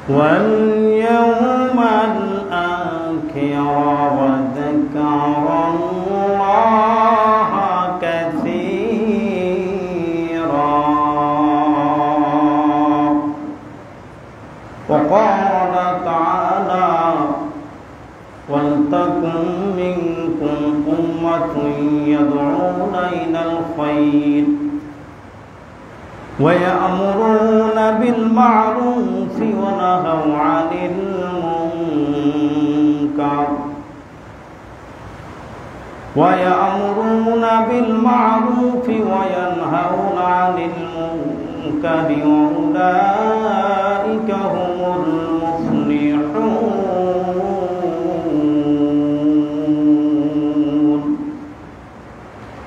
واليوم الآخر وذكر الله كثيرا وقال تعالى ولتكن منكم أمة يدعون إلى الخير ويأمرون بالمعروف ونهوا عن المنكر وينهون عن المنكر وأولئك هم المفلحون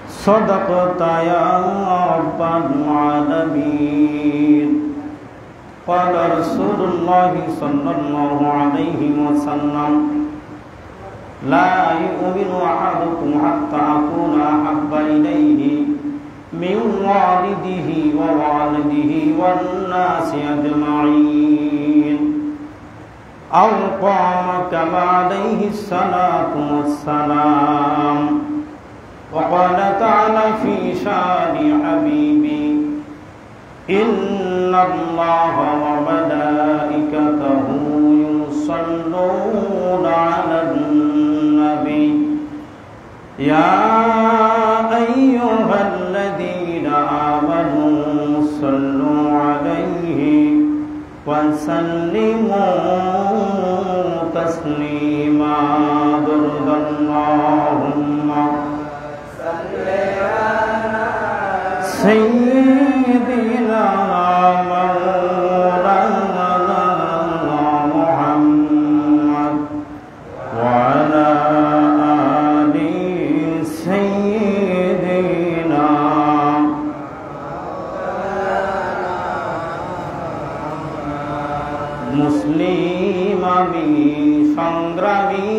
صدقت يا رب العالمين قال رسول الله صلى الله عليه وسلم لا يؤمن أحدكم حتى أكون أحب إليه من والده ووالده والناس أجمعين أو قام كما عليه الصلاة والسلام وقال تعالى في شان حبيبي إن الله وملائكته يصلون على النبي يا أيها الذين آمنوا صلوا عليه وسلموا تسليما درد اللهم سيدنا مولانا محمد وعلى آل سيدنا মুসলিম আমি সংগ্রামী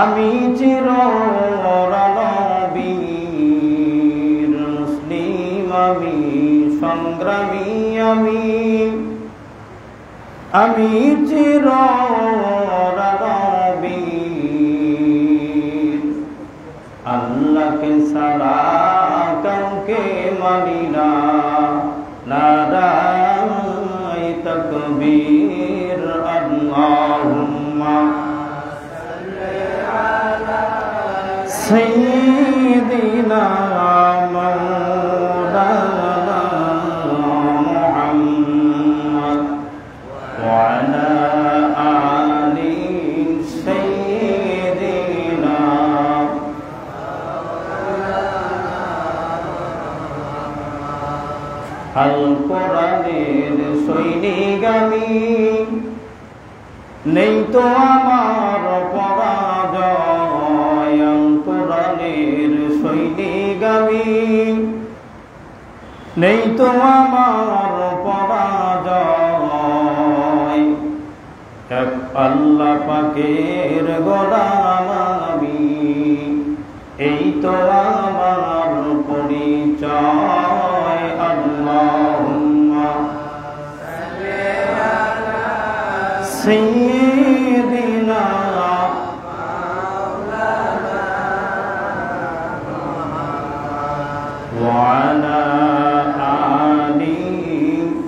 আমি চিররণবীর মুসলিম আমি সংগ্রামী আমি চিররণবীর আল্লাহকে ছাড়া কাউকে মানি না নারায়ে তাকবীর আল্লাহুম্মা سيدنا مولانا محمد وعلى آل سيدنا আল কোরআনের সৈনিক আমি নেই তো আমার পরাজয় কোরআনের সৈনিক আমি নেই তো আমার পরাজয় এক আল্লাহ পাকের গোলাম আমি এই তো আমার পরিচয় আল্লাহুম্মা সাল্লি আলা সাইয়্যিদিনা মাওলানা ওয়া আলা আলি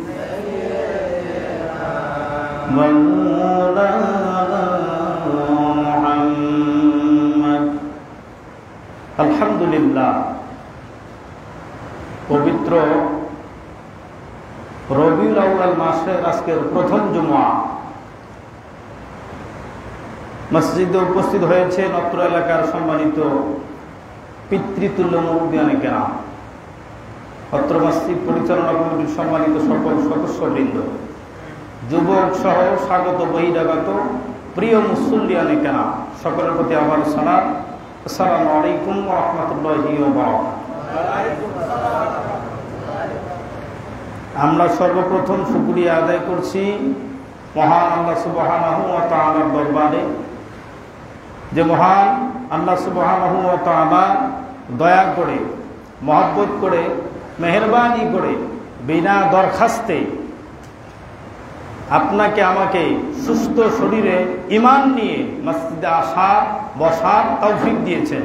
সাইয়্যিদিনা মাওলানা মুহাম্মদ আলহামদুলিল্লাহ পবিত্র রবিউল আউয়াল মাসের আজকের প্রথম জুমআ মসজিদে উপস্থিত হয়েছেন অত্র এলাকার সম্মানিত পিতৃতুল্য মুরব্বিয়ানে কেরাম, অত্র মসজিদ পরিচালনা কমিটির সম্মানিত সকল সদস্যবৃন্দ, যুবক সহ স্বাগত বহিরাগত প্রিয় মুসল্লিয়ানে কেরাম, সকলের প্রতি আমার সালাম। আসসালামু আলাইকুম ওয়া রাহমাতুল্লাহি ওয়া বারাকাতুহু। আমরা সর্বপ্রথম শুকরিয়া আদায় করছি মহান আল্লাহ সুবহানাহু ওয়া তাআলার দরবারে, যে মহান আল্লাহ সুবহানাহু ওয়া তাআলা দয়া করে, মহব্বত করে, মেহেরবানি করে, বিনা দরখাস্তে আপনাকে আমাকে সুস্থ শরীরে ঈমান নিয়ে মসজিদে আসা বসার তৌফিক দিয়েছেন।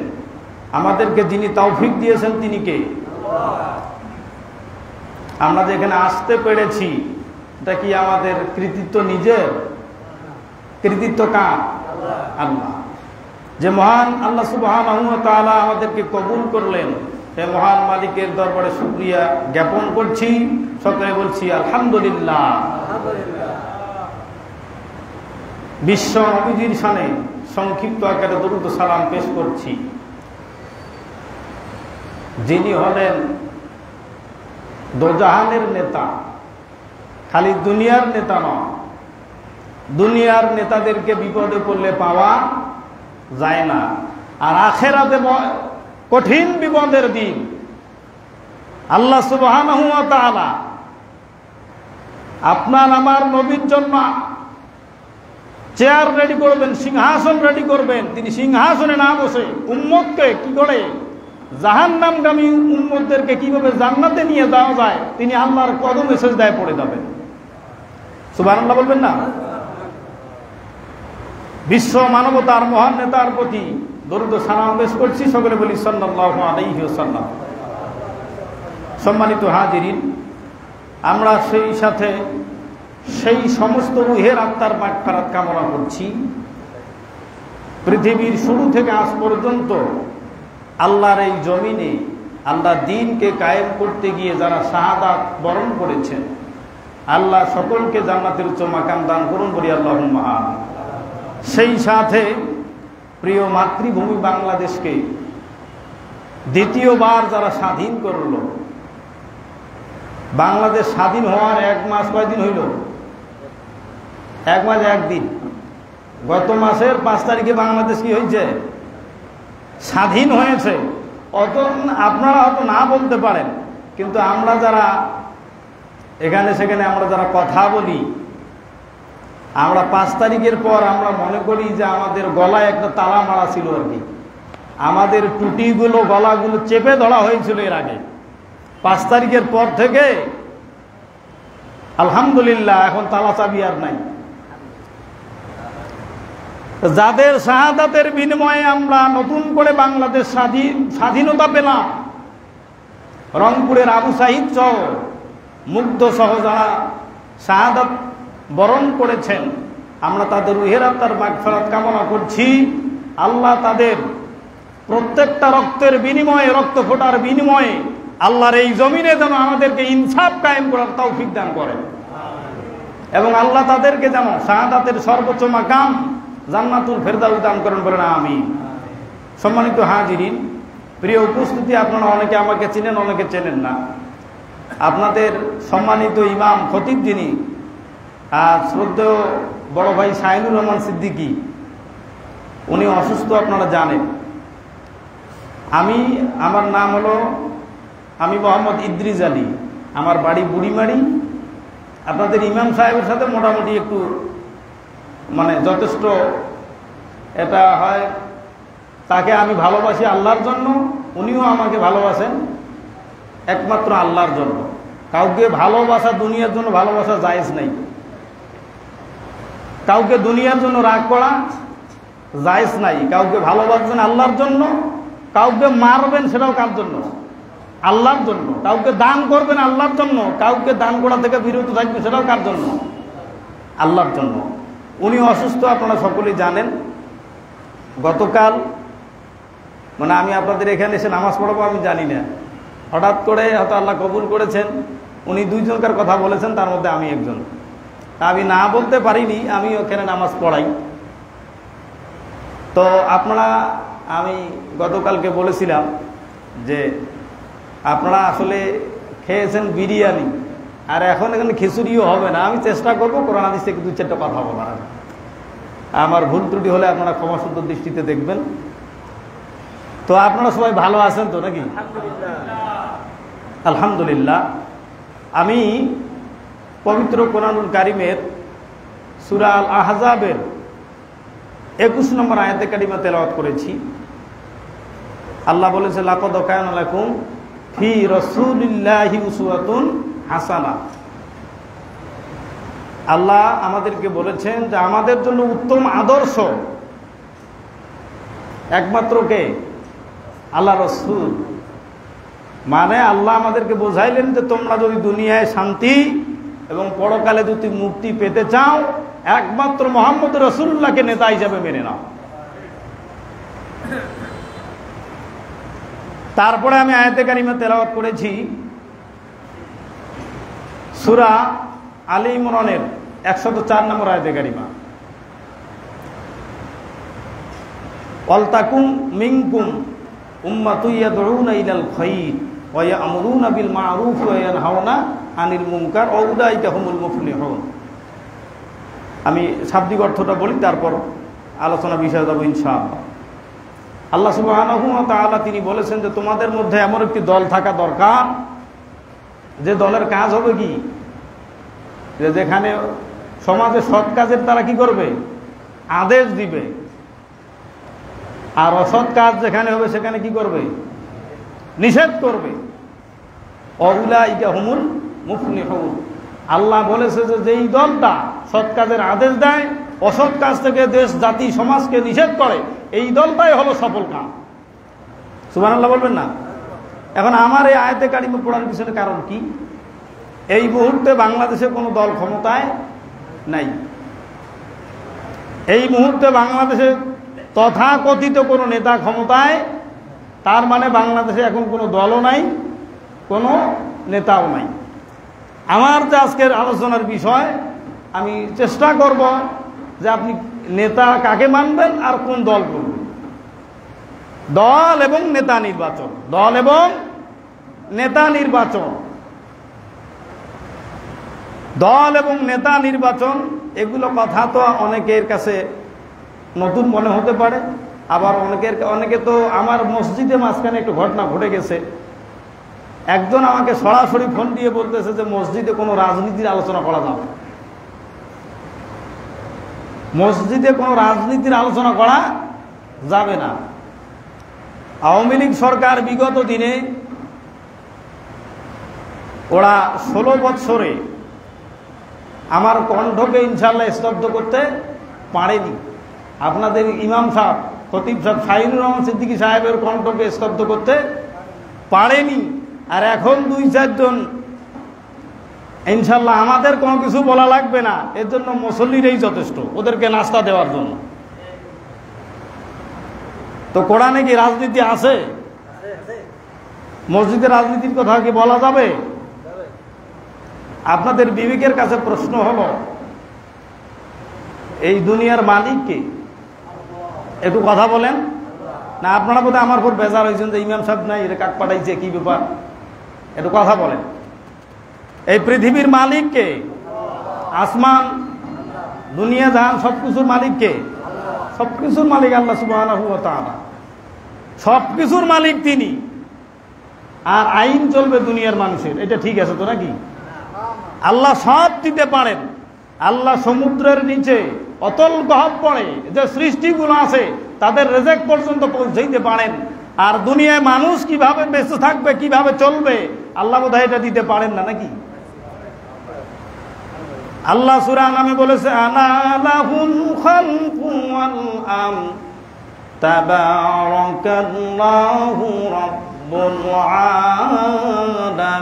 আমাদেরকে যিনি তৌফিক দিয়েছেন তিনি কে? আমরা যেখানে আসতে পেরেছি এটা কি আমাদের কৃতিত্ব নিজের? কৃতিত্ব কার? আল্লাহ। যে মহান আল্লাহ সুবহানাহু ওয়া তাআলা আমাদেরকে কবুল করলেন, সে মহান মালিকের দরবারে শুকরিয়া জ্ঞাপন করছি। সকলে বলছি আলহামদুলিল্লাহ। বিশ্ব নবীজির শানে সংক্ষিপ্ত আকারে দরুদ ও সালাম পেশ করছি, যিনি হলেন দোজাহানের নেতা। খালি দুনিয়ার নেতা নয়, দুনিয়ার নেতাদেরকে বিপদে পড়লে পাওয়া যায় না, আর আখেরাতে কঠিন বিপদের দিন আল্লাহ সুবহানাহু ওয়া তাআলা আপনার আমার নবীর জন্য চেয়ার রেডি করবেন, সিংহাসন রেডি করবেন। তিনি সিংহাসনে না বসে উম্মতকে কি করে জাহান্নামগামী উম্মতদেরকে কিভাবে জান্নাতে নিয়ে যাওয়া যায় তিনি আল্লাহর কদমে সিজদায় পড়ে যাবেন। সুবহানাল্লাহ বলবেন না? বিশ্ব মানবতার মহান নেতার প্রতি দরুদ ও সালাম পেশ করছি। সকলে বলি সাল্লাল্লাহু আলাইহি ওয়াসাল্লাম। সম্মানিত হাজিরিন, আমরা সেই সাথে সেই সমস্ত রূহের আত্মার মাগফিরাত কামনা করছি পৃথিবীর শুরু থেকে আজ পর্যন্ত আল্লাহর এই জমিনে আল্লাহ দ্বীনকে কায়েম করতে গিয়ে যারা শাহাদাত বরণ করেছেন, আল্লাহ সকলকে জান্নাতের উচ্চ মাকাম দান করুন বলি আল্লাহুম্মা আমিন। সেই সাথে প্রিয় মাতৃভূমি বাংলাদেশকে দ্বিতীয়বার যারা স্বাধীন করল, বাংলাদেশ স্বাধীন হওয়ার 1 মাস কয়দিন হইল? 1 মাস 1 দিন। গত মাসের 5 তারিখে বাংলাদেশ কি হয়েছে? স্বাধীন হয়েছে। অত আপনারা হয়তো না বলতে পারেন, কিন্তু আমরা যারা এখানে সেখানে আমরা যারা কথা বলি, আমরা 5 তারিখের পর আমরা মনে করি যে আমাদের গলায় একটা তালা মারা ছিল আর কি। আমাদের টুটিগুলো গলাগুলো চেপে ধরা হয়েছিল এর আগে। 5 তারিখের পর থেকে আলহামদুলিল্লাহ এখন তালা চাবি আর নাই। যাদের শাহাদাতের বিনিময়ে আমরা নতুন করে বাংলাদেশ স্বাধীনতা পেলাম, রংপুরের আবু সাঈদ সহ মুগ্ধ সহ যারা শাহাদাত বরণ করেছেন, আমরা তাদের রূহের আত্মার মাগফিরাত কামনা করছি। আল্লাহ তাদের প্রত্যেকটা রক্তের বিনিময়ে, রক্ত ফোটার বিনিময়ে আল্লাহর এই জমিনে যেন আমাদেরকে ইনসাফ কায়েম করার তৌফিক দান করেন, এবং আল্লাহ তাদেরকে যেন শাহাদাতের সর্বোচ্চ মাকাম জান্নাতুল ফেরদাউস দান করেন বলেন আমিন। সম্মানিত হাজিরিন, প্রিয় উপস্থিতি, আপনারা অনেকে আমাকে চেনেন, অনেকে চেনেন না। আপনাদের সম্মানিত ইমাম খতিব যিনি শ্রদ্ধেয় বড় ভাই শাহিনুর রহমান সিদ্দিকী, উনি অসুস্থ, আপনারা জানেন। আমার নাম হলো আমি মোহাম্মদ ইদ্রিস আলী, আমার বাড়ি বুড়িমারি। আপনাদের ইমাম সাহেবের সাথে মোটামুটি একটু যথেষ্ট এটা হয়, তাকে আমি ভালোবাসি আল্লাহর জন্য, উনিও আমাকে ভালোবাসেন একমাত্র আল্লাহর জন্য। কাউকে ভালোবাসা দুনিয়ার জন্য ভালোবাসা জায়েজ নাই, কাউকে দুনিয়ার জন্য রাগ করা জায়েজ নাই। কাউকে ভালোবাসবেন আল্লাহর জন্য, কাউকে মারবেন সেটাও কার জন্য? আল্লাহর জন্য। কাউকে দান করবেন আল্লাহর জন্য, কাউকে দান করা থেকে বিরত থাকবেন সেটাও কার জন্য? আল্লাহর জন্য। উনি অসুস্থ, আপনারা সকলেই জানেন। গতকাল আমি আপনাদের এখানে এসে নামাজ পড়াবো আমি জানি না, হঠাৎ করে হয়তো আল্লাহ কবুল করেছেন, উনি 2 জনকার কথা বলেছেন, তার মধ্যে আমি একজন। আমি না বলতে পারিনি, আমি ওখানে নামাজ পড়াই। তো আমি গতকালকে বলেছিলাম যে আপনারা আসলে খেয়েছেন বিরিয়ানি, আর এখন এখানে খিচুড়িও হবে না। আমি চেষ্টা করবো কোরআন হাদিস থেকে 2-4টা কথা বলার। আমার ভুল ত্রুটি হলে আপনারা ক্ষমাসুন্দর দৃষ্টিতে দেখবেন। তো আপনারা সবাই ভালো আছেন তো নাকি? আলহামদুলিল্লাহ। আমি পবিত্র কোরআনুল কারীমের সূরা আল আহজাবের 21 নম্বর আয়াতে কারিমা তেলাওয়াত করেছি। আল্লাহ বলেছে, লাকাদ কানা লাকুম ফি রাসূলিল্লাহি উসওয়াতুন হাসানাহ। আল্লাহ আমাদেরকে বলেছেন যে আমাদের জন্য উত্তম আদর্শ একমাত্র কে? আল্লাহ রসুল। মানে আল্লাহ আমাদেরকে বোঝাইলেন যে তোমরা যদি দুনিয়ায় শান্তি এবং পরকালে যদি মুক্তি পেতে চাও, একমাত্র মুহাম্মদ রাসূলুল্লাহকে নেতা হিসাবে মেনে নাও। তারপরে আমি আয়াতে কারিমা তেলাওয়াত করেছি সূরা আলী ইমরানের 104 নম্বর আয়াতে কারিমা, ওয়ালতাকুম মিনকুম উম্মাতুন ইয়াদউনা ইলাল খায়র ওয়া ইয়া'মুরুনা বিল মা'রুফ ওয়া ইয়ানহাউনা আনিল মুনকার ওয়া উলাইকা হুমুল মুফলিহুন। আমি শাব্দিক অর্থটা বলি, তারপর আলোচনা বিষয়ে যাব ইনশাআল্লাহ। আল্লাহ সুবহানাহু ওয়া তাআলা তিনি বলেছেন যে তোমাদের মধ্যে এমন একটি দল থাকা দরকার যে দলের কাজ হবে কি, যে যেখানে সমাজে সৎ কাজের তারা কি করবে? আদেশ দিবে। আর অসৎ কাজ যেখানে হবে সেখানে কি করবে? নিষেধ করবে। উলাইকা হুমুল মুফলিহুন। আল্লাহ বলেছে যে যেই দলটা সৎ কাজের আদেশ দেয়, অসৎ কাজ থেকে দেশ জাতি সমাজকে নিষেধ করে, এই দলটাই হলো সফল কাম। সুবহানাল্লাহ বলবেন না? এখন আমার এই আয়াতে কারিমা পড়ার পিছনে কারণ কি? এই মুহূর্তে বাংলাদেশে কোনো দল ক্ষমতায় নাই। এই মুহূর্তে বাংলাদেশে তথাকথিত কোনো নেতা ক্ষমতায়, তার মানে বাংলাদেশে এখন কোনো দলও নাই, কোনো নেতাও নাই। আমার যে আজকের আলোচনার বিষয়, আমি চেষ্টা করব যে আপনি নেতা কাকে মানবেন আর কোন দল করবেন। দল এবং নেতা নির্বাচন, দল এবং নেতা নির্বাচন, দল এবং নেতা নির্বাচন, এগুলো কথা তো অনেকের কাছে নতুন মনে হতে পারে। আবার অনেকে তো, আমার মসজিদে মাঝখানে একটু ঘটনা ঘটে গেছে। একজন আমাকে সরাসরি ফোন দিয়ে বলতেছে যে মসজিদে কোনো রাজনীতির আলোচনা করা যাবে, মসজিদে কোনো রাজনীতির আলোচনা করা যাবে না। আওয়ামী লীগ সরকার বিগত দিনে ওরা 16 বৎসরে আমার কণ্ঠকে ইনশাআল্লাহ স্তব্ধ করতে পারেনি। আপনাদের ইমাম সাহেব, খতিব সাহেব, শাহিনুর রহমান সিদ্দিকী সাহেবের কণ্ঠকে স্তব্ধ করতে পারেনি। আর এখন 2-4 জন, ইনশাআল্লাহ আমাদের কোনো কিছু বলা লাগবে না, এর জন্য মুসল্লিরাই যথেষ্ট ওদেরকে নাস্তা দেওয়ার জন্য। তো কোরআনে কি রাজনীতি আছে? মসজিদে রাজনীতির কথা কি বলা যাবে? আপনাদের বিবেকের কাছে প্রশ্ন হলো, এই দুনিয়ার মালিক কে? একটু কথা বলেন না। আপনারা বোধহয় আমার উপর বেজার হয়েছেন যে ইমাম সাহেব নাই, এটা কাক পাঠাইছে, কি ব্যাপার? একটু কথা বলেন। এই পৃথিবীর মালিক কে? আসমান, দুনিয়া, জাহান, সবকিছুর মালিক কে? সবকিছুর মালিক আল্লাহ সুবহানাহু ওয়া তাআলা। সবকিছুর মালিক তিনি। আর আইন চলবে দুনিয়ার মানুষের, এটা ঠিক আছে তো নাকি? আল্লাহ সব দিতে পারেন। আল্লাহ সমুদ্রের নিচে অতল গহ্বরে যে সৃষ্টিগুলো আছে তাদের রিজিক পর্যন্ত পৌঁছাইতে পারেন। আর দুনিয়ায় মানুষ কিভাবে বেঁচে থাকবে, কিভাবে চলবে, আল্লাহ বোধহয় এটা দিতে পারেন না নাকি? আল্লাহ সূরা নামে বলেছে, আনা লাহুল খালকু ওয়াল আমর তাবারাকাল্লাহু রাব্বুল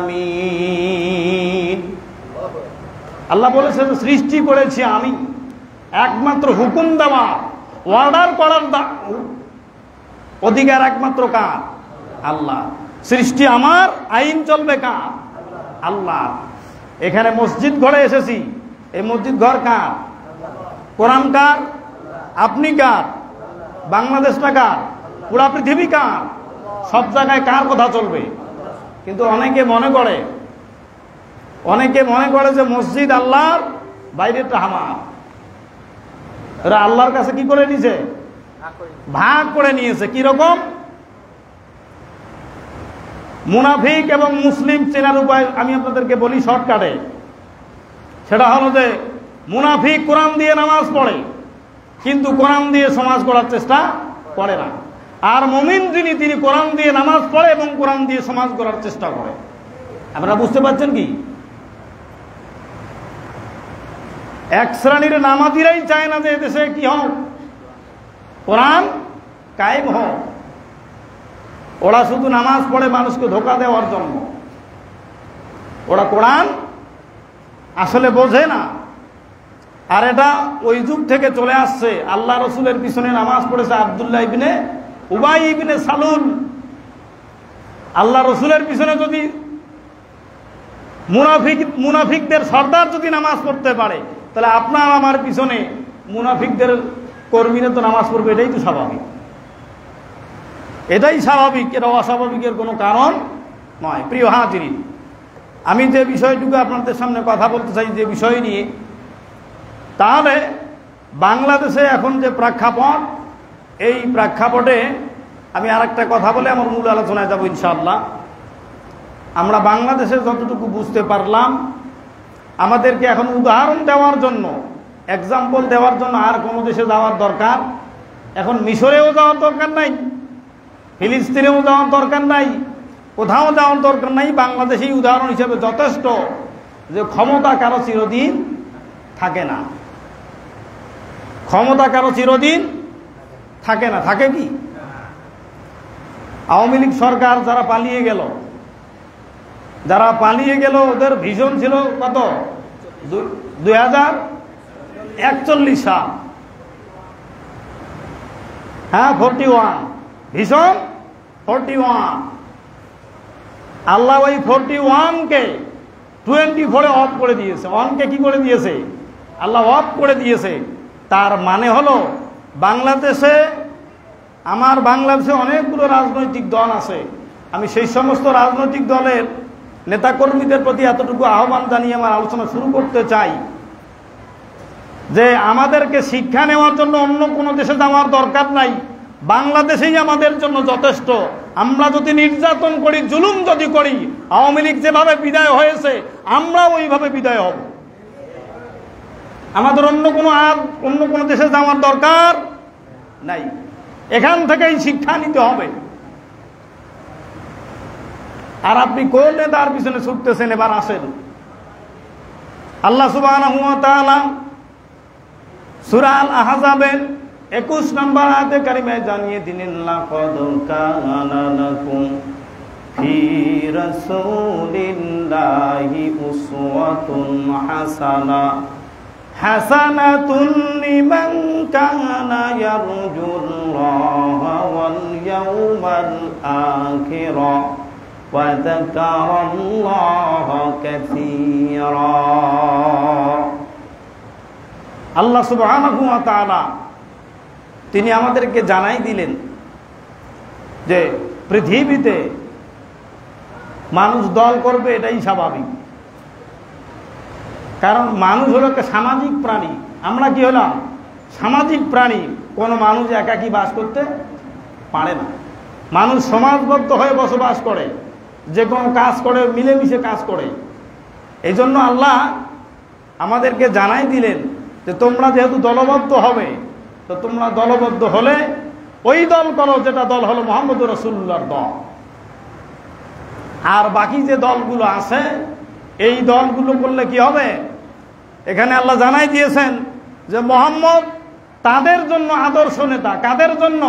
আলামিন। আল্লাহ বলেছে সৃষ্টি করেছি আমি, একমাত্র হুকুম দেওয়া, অর্ডার করার অধিকার একমাত্র কার? আল্লাহ। সৃষ্টি আমার, আইন চলবে কার? আল্লাহ। এখানে মসজিদ ঘরে এসেছি, এই মসজিদ ঘর কার? কোরআন কার? আপনি কার? বাংলাদেশটা কার? পুরা পৃথিবী কার? সব জায়গায় কার কথা চলবে? কিন্তু অনেকে মনে করে যে মসজিদ আল্লাহর, বাইরেটা আমার। এরা আল্লাহর কাছে কি করে নিয়েছে? ভাগ করে নিয়েছে। কি রকম? মুনাফিক এবং মুসলিম চেনার উপায় আমি আপনাদেরকে বলি শর্টকাটে। সেটা হলো যে মুনাফিক কোরআন দিয়ে নামাজ পড়ে, কিন্তু কোরআন দিয়ে সমাজ গড়ার চেষ্টা করে না। আর মুমিন যিনি, তিনি কোরআন দিয়ে নামাজ পড়ে এবং কোরআন দিয়ে সমাজ গড়ার চেষ্টা করে। আপনারা বুঝতে পারছেন কি? এক শ্রেণীর নামাজিরাই চায় না যে এদেশে কি হোক, কোরআন কায়েম হোক। ওরা শুধু নামাজ পড়ে মানুষকে ধোঁকা দেওয়ার জন্য, ওরা কোরআন আসলে বোঝে না। আর এটা ওই যুগ থেকে চলে আসছে। আল্লাহ রসুলের পিছনে নামাজ পড়েছে আব্দুল্লাহ ইবনে উবাই ইবনে সালুল। আল্লাহ রসুলের পিছনে যদি মুনাফিকদের সর্দার যদি নামাজ পড়তে পারে, তাহলে আপনার আমার পিছনে মুনাফিকদের কর্মীরা তো নামাজ পড়বে। এটাই তো স্বাভাবিক, এটাই স্বাভাবিক, এটা অস্বাভাবিকের কোনো কারণ নয়। প্রিয় হাজিরিন, আমি যে বিষয়টুকু আপনাদের সামনে কথা বলতে চাই, যে বিষয় নিয়ে, তাহলে বাংলাদেশে এখন যে প্রেক্ষাপট, এই প্রেক্ষাপটে আমি আরেকটা কথা বলে আমার মূল আলোচনায় যাব ইনশাআল্লাহ। আমরা বাংলাদেশে যতটুকু বুঝতে পারলাম, আমাদেরকে এখন উদাহরণ দেওয়ার জন্য, এক্সাম্পল দেওয়ার জন্য আর কোনো দেশে যাওয়ার দরকার, এখন মিশরেও যাওয়ার দরকার নাই, ফিলিস্তিনেও যাওয়ার দরকার নাই, কোথাও যাওয়ার দরকার নাই। বাংলাদেশেই উদাহরণ হিসেবে যথেষ্ট যে ক্ষমতা কারো চিরদিন থাকে না। ক্ষমতা কারো চিরদিন থাকে না। থাকে কি? আওয়ামী লীগ সরকার যারা পালিয়ে গেল, ওদের ভিশন ছিল কত? 2041 সাল, হ্যাঁ 41, ভিশন 41। আল্লাহ ওই 41-কে 24-এ অফ করে দিয়েছে। অনকে কি করে দিয়েছে? আল্লাহ অফ করে দিয়েছে। তার মানে হলো বাংলাদেশে, আমার বাংলাদেশে অনেকগুলো রাজনৈতিক দল আছে। আমি সেই সমস্ত রাজনৈতিক দলের নেতাকর্মীদের প্রতি এতটুকু আহ্বান জানিয়ে আমার আলোচনা শুরু করতে চাই যে আমাদেরকে শিক্ষা নেওয়ার জন্য অন্য কোনো দেশে যাওয়ার দরকার নাই, বাংলাদেশেই আমাদের জন্য যথেষ্ট। আমরা যদি নির্যাতন করি, জুলুম যদি করি, আওয়ামী লীগ যেভাবে বিদায় হয়েছে আমরা ওইভাবে বিদায় হব। আমাদের অন্য কোনো দেশে যাওয়ার দরকার নাই, এখান থেকেই শিক্ষা নিতে হবে। আর আপনি কোন নেতার পিছনে ছুটতেছেন? এবার আসেন, আল্লাহ সুবহানাহু ওয়া তাআলা সূরা আল আহজাবের 21 নম্বর আয়াতে কারিমায় জানিয়ে দিলেন, লাকাদ কানা লাকুম ফি রাসূলিল্লাহি উসওয়াতুন হাসানাতুন লিমান কানা ইয়ারজুল্লাহা ওয়াল ইয়াওমাল আখিরা ওয়া যাকারাল্লাহা কাসীরা। আল্লাহ সুবহানাহু ওয়া তাআলা তিনি আমাদেরকে জানাই দিলেন যে পৃথিবীতে মানুষ দল করবে, এটাই স্বাভাবিক। কারণ মানুষ হলো একটা সামাজিক প্রাণী। আমরা কি হলাম? সামাজিক প্রাণী। কোনো মানুষ একাকী বাস করতে পারে না। মানুষ সমাজবদ্ধ হয়ে বসবাস করে, যে কোনো কাজ করে, মিলেমিশে কাজ করে। এই জন্য আল্লাহ আমাদেরকে জানাই দিলেন যে তোমরা যেহেতু দলবদ্ধ হবে, তো তোমরা দলবদ্ধ হলে ওই দল করো যেটা দল হলো মুহাম্মদুর রাসূলুল্লাহর দল। আর বাকি যে দলগুলো আছে, এই দলগুলো করলে কি হবে? এখানে আল্লাহ জানাই দিয়েছেন যে মুহাম্মদ তাদের জন্য আদর্শ নেতা। কাদের জন্য?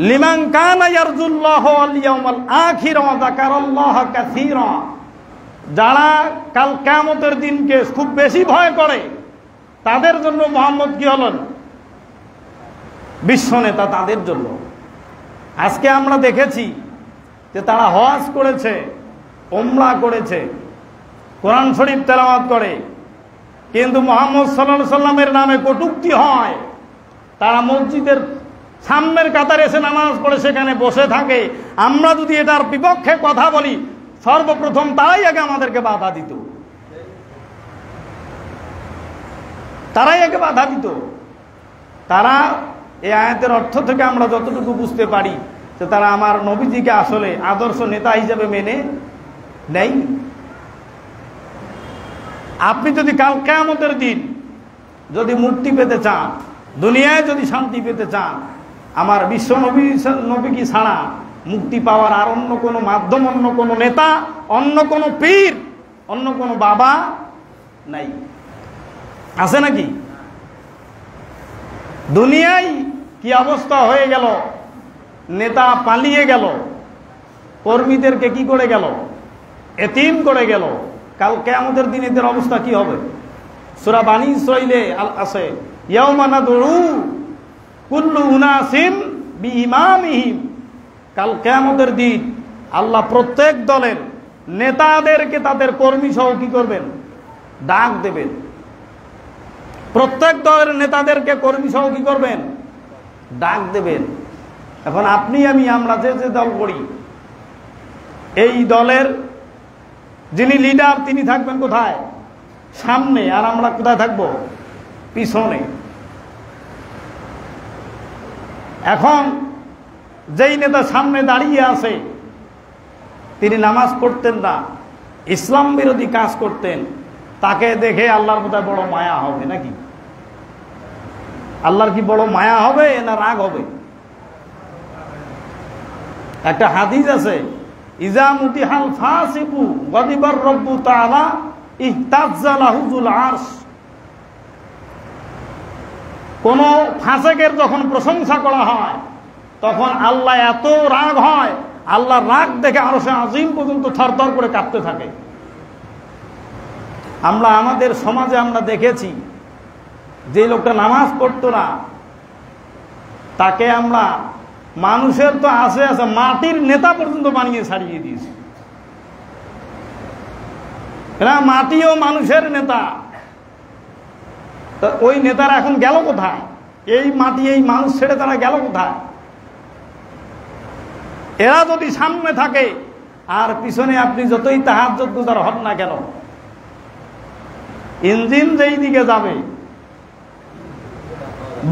লিমান কানা ইয়ারজুল্লাহ ওয়াল ইয়াউমাল আখির ওয়া যাকারাল্লাহা কাসীরা। যারা কাল কিয়ামতের দিনকে খুব বেশি ভয় করে, তাদের জন্য মুহাম্মদ কি হলেন? বিশ্ব নেতা তাদের জন্য। আজকে আমরা দেখেছি যে তারা হজ করেছে, উমরা করেছে, কোরআন শরীফ তেলাওয়াত করে, কিন্তু মুহাম্মদ সাল্লাল্লাহু আলাইহি সাল্লামের নামে কটূক্তি হয়। তারা মসজিদের সামনের কাতারে এসে নামাজ পড়ে সেখানে বসে থাকে। আমরা যদি এটার বিপক্ষে কথা বলি, সর্বপ্রথম তারাই আগে আমাদেরকে বাধা দিত। তারা এই আয়াতের অর্থ থেকে আমরা যতটুকু বুঝতে পারি যে তারা আমার নবীজিকে আসলে আদর্শ নেতা হিসেবে মেনে নেই। আপনি যদি কাল কিয়ামতের দিন যদি মুক্তি পেতে চান, দুনিয়ায় যদি শান্তি পেতে চান, আমার বিশ্ব নবীকে ছাড়া মুক্তি পাওয়ার আর অন্য কোনো মাধ্যম, অন্য কোনো নেতা, অন্য কোনো পীর, অন্য কোনো বাবা নাই। আছে নাকি? দুনিয়ায় কি অবস্থা হয়ে গেল, নেতা পালিয়ে গেল, কর্মীদেরকে কি করে গেল, এতিম করে গেল। কাল কিয়ামতের দিন এদের অবস্থা কি হবে? সূরা বানী ইসরাঈলে আছে, ইয়াউমা নাদউ কুল্লু উনাসিন বিইমামিহিম। কাল কিয়ামতের দিন আল্লাহ প্রত্যেক দলের নেতাদেরকে তাদের কর্মী সহ কি করবেন? ডাক দেবেন। প্রত্যেক দলের নেতাদেরকে কর্মী সহ কি করবেন? ডাক দেবেন। এখন আপনি আমরা যে যে দল করি, এই দলের যিনি লিডার তিনি থাকবেন কোথায়? সামনে। আর আমরা কোথায় থাকবো? পিছনে। এখন যেই নেতা সামনে দাঁড়িয়ে আছে তিনি নামাজ পড়তেন না, ইসলাম বিরোধী কাজ করতেন, তাকে দেখে আল্লাহর বোধহয় বড় মায়া হবে নাকি? আল্লাহর কি বড় মায়া হবে না রাগ হবে? একটা হাদিস আছে, ইজা মুতিহাল ফাসিকু গদিবার রব্বু তাআলা ইহতাজ্জা লাহুল আরশ। কোন ফাসিকের যখন প্রশংসা করা হয় তখন আল্লাহ এত রাগ হয়, আল্লাহর রাগ দেখে আরশে আজিম পর্যন্ত থরথর করে কাঁপতে থাকে। আমরা আমাদের সমাজে আমরা দেখেছি, যে লোকটা নামাজ পড়তো না তাকে আমরা, মানুষের তো আছে আছে মাটির নেতা পর্যন্ত বানিয়ে ছাড়িয়ে দিয়েছি। এরা মাটিও মানুষের নেতা। ওই নেতারা এখন গেল কোথায়? এই মাটি এই মানুষ ছেড়ে তারা গেল কোথায়? এরা যদি সামনে থাকে আর পিছনে আপনি যতই তাহাজ্জুদ গুজার হন না কেন, ইঞ্জিন যেই দিকে যাবে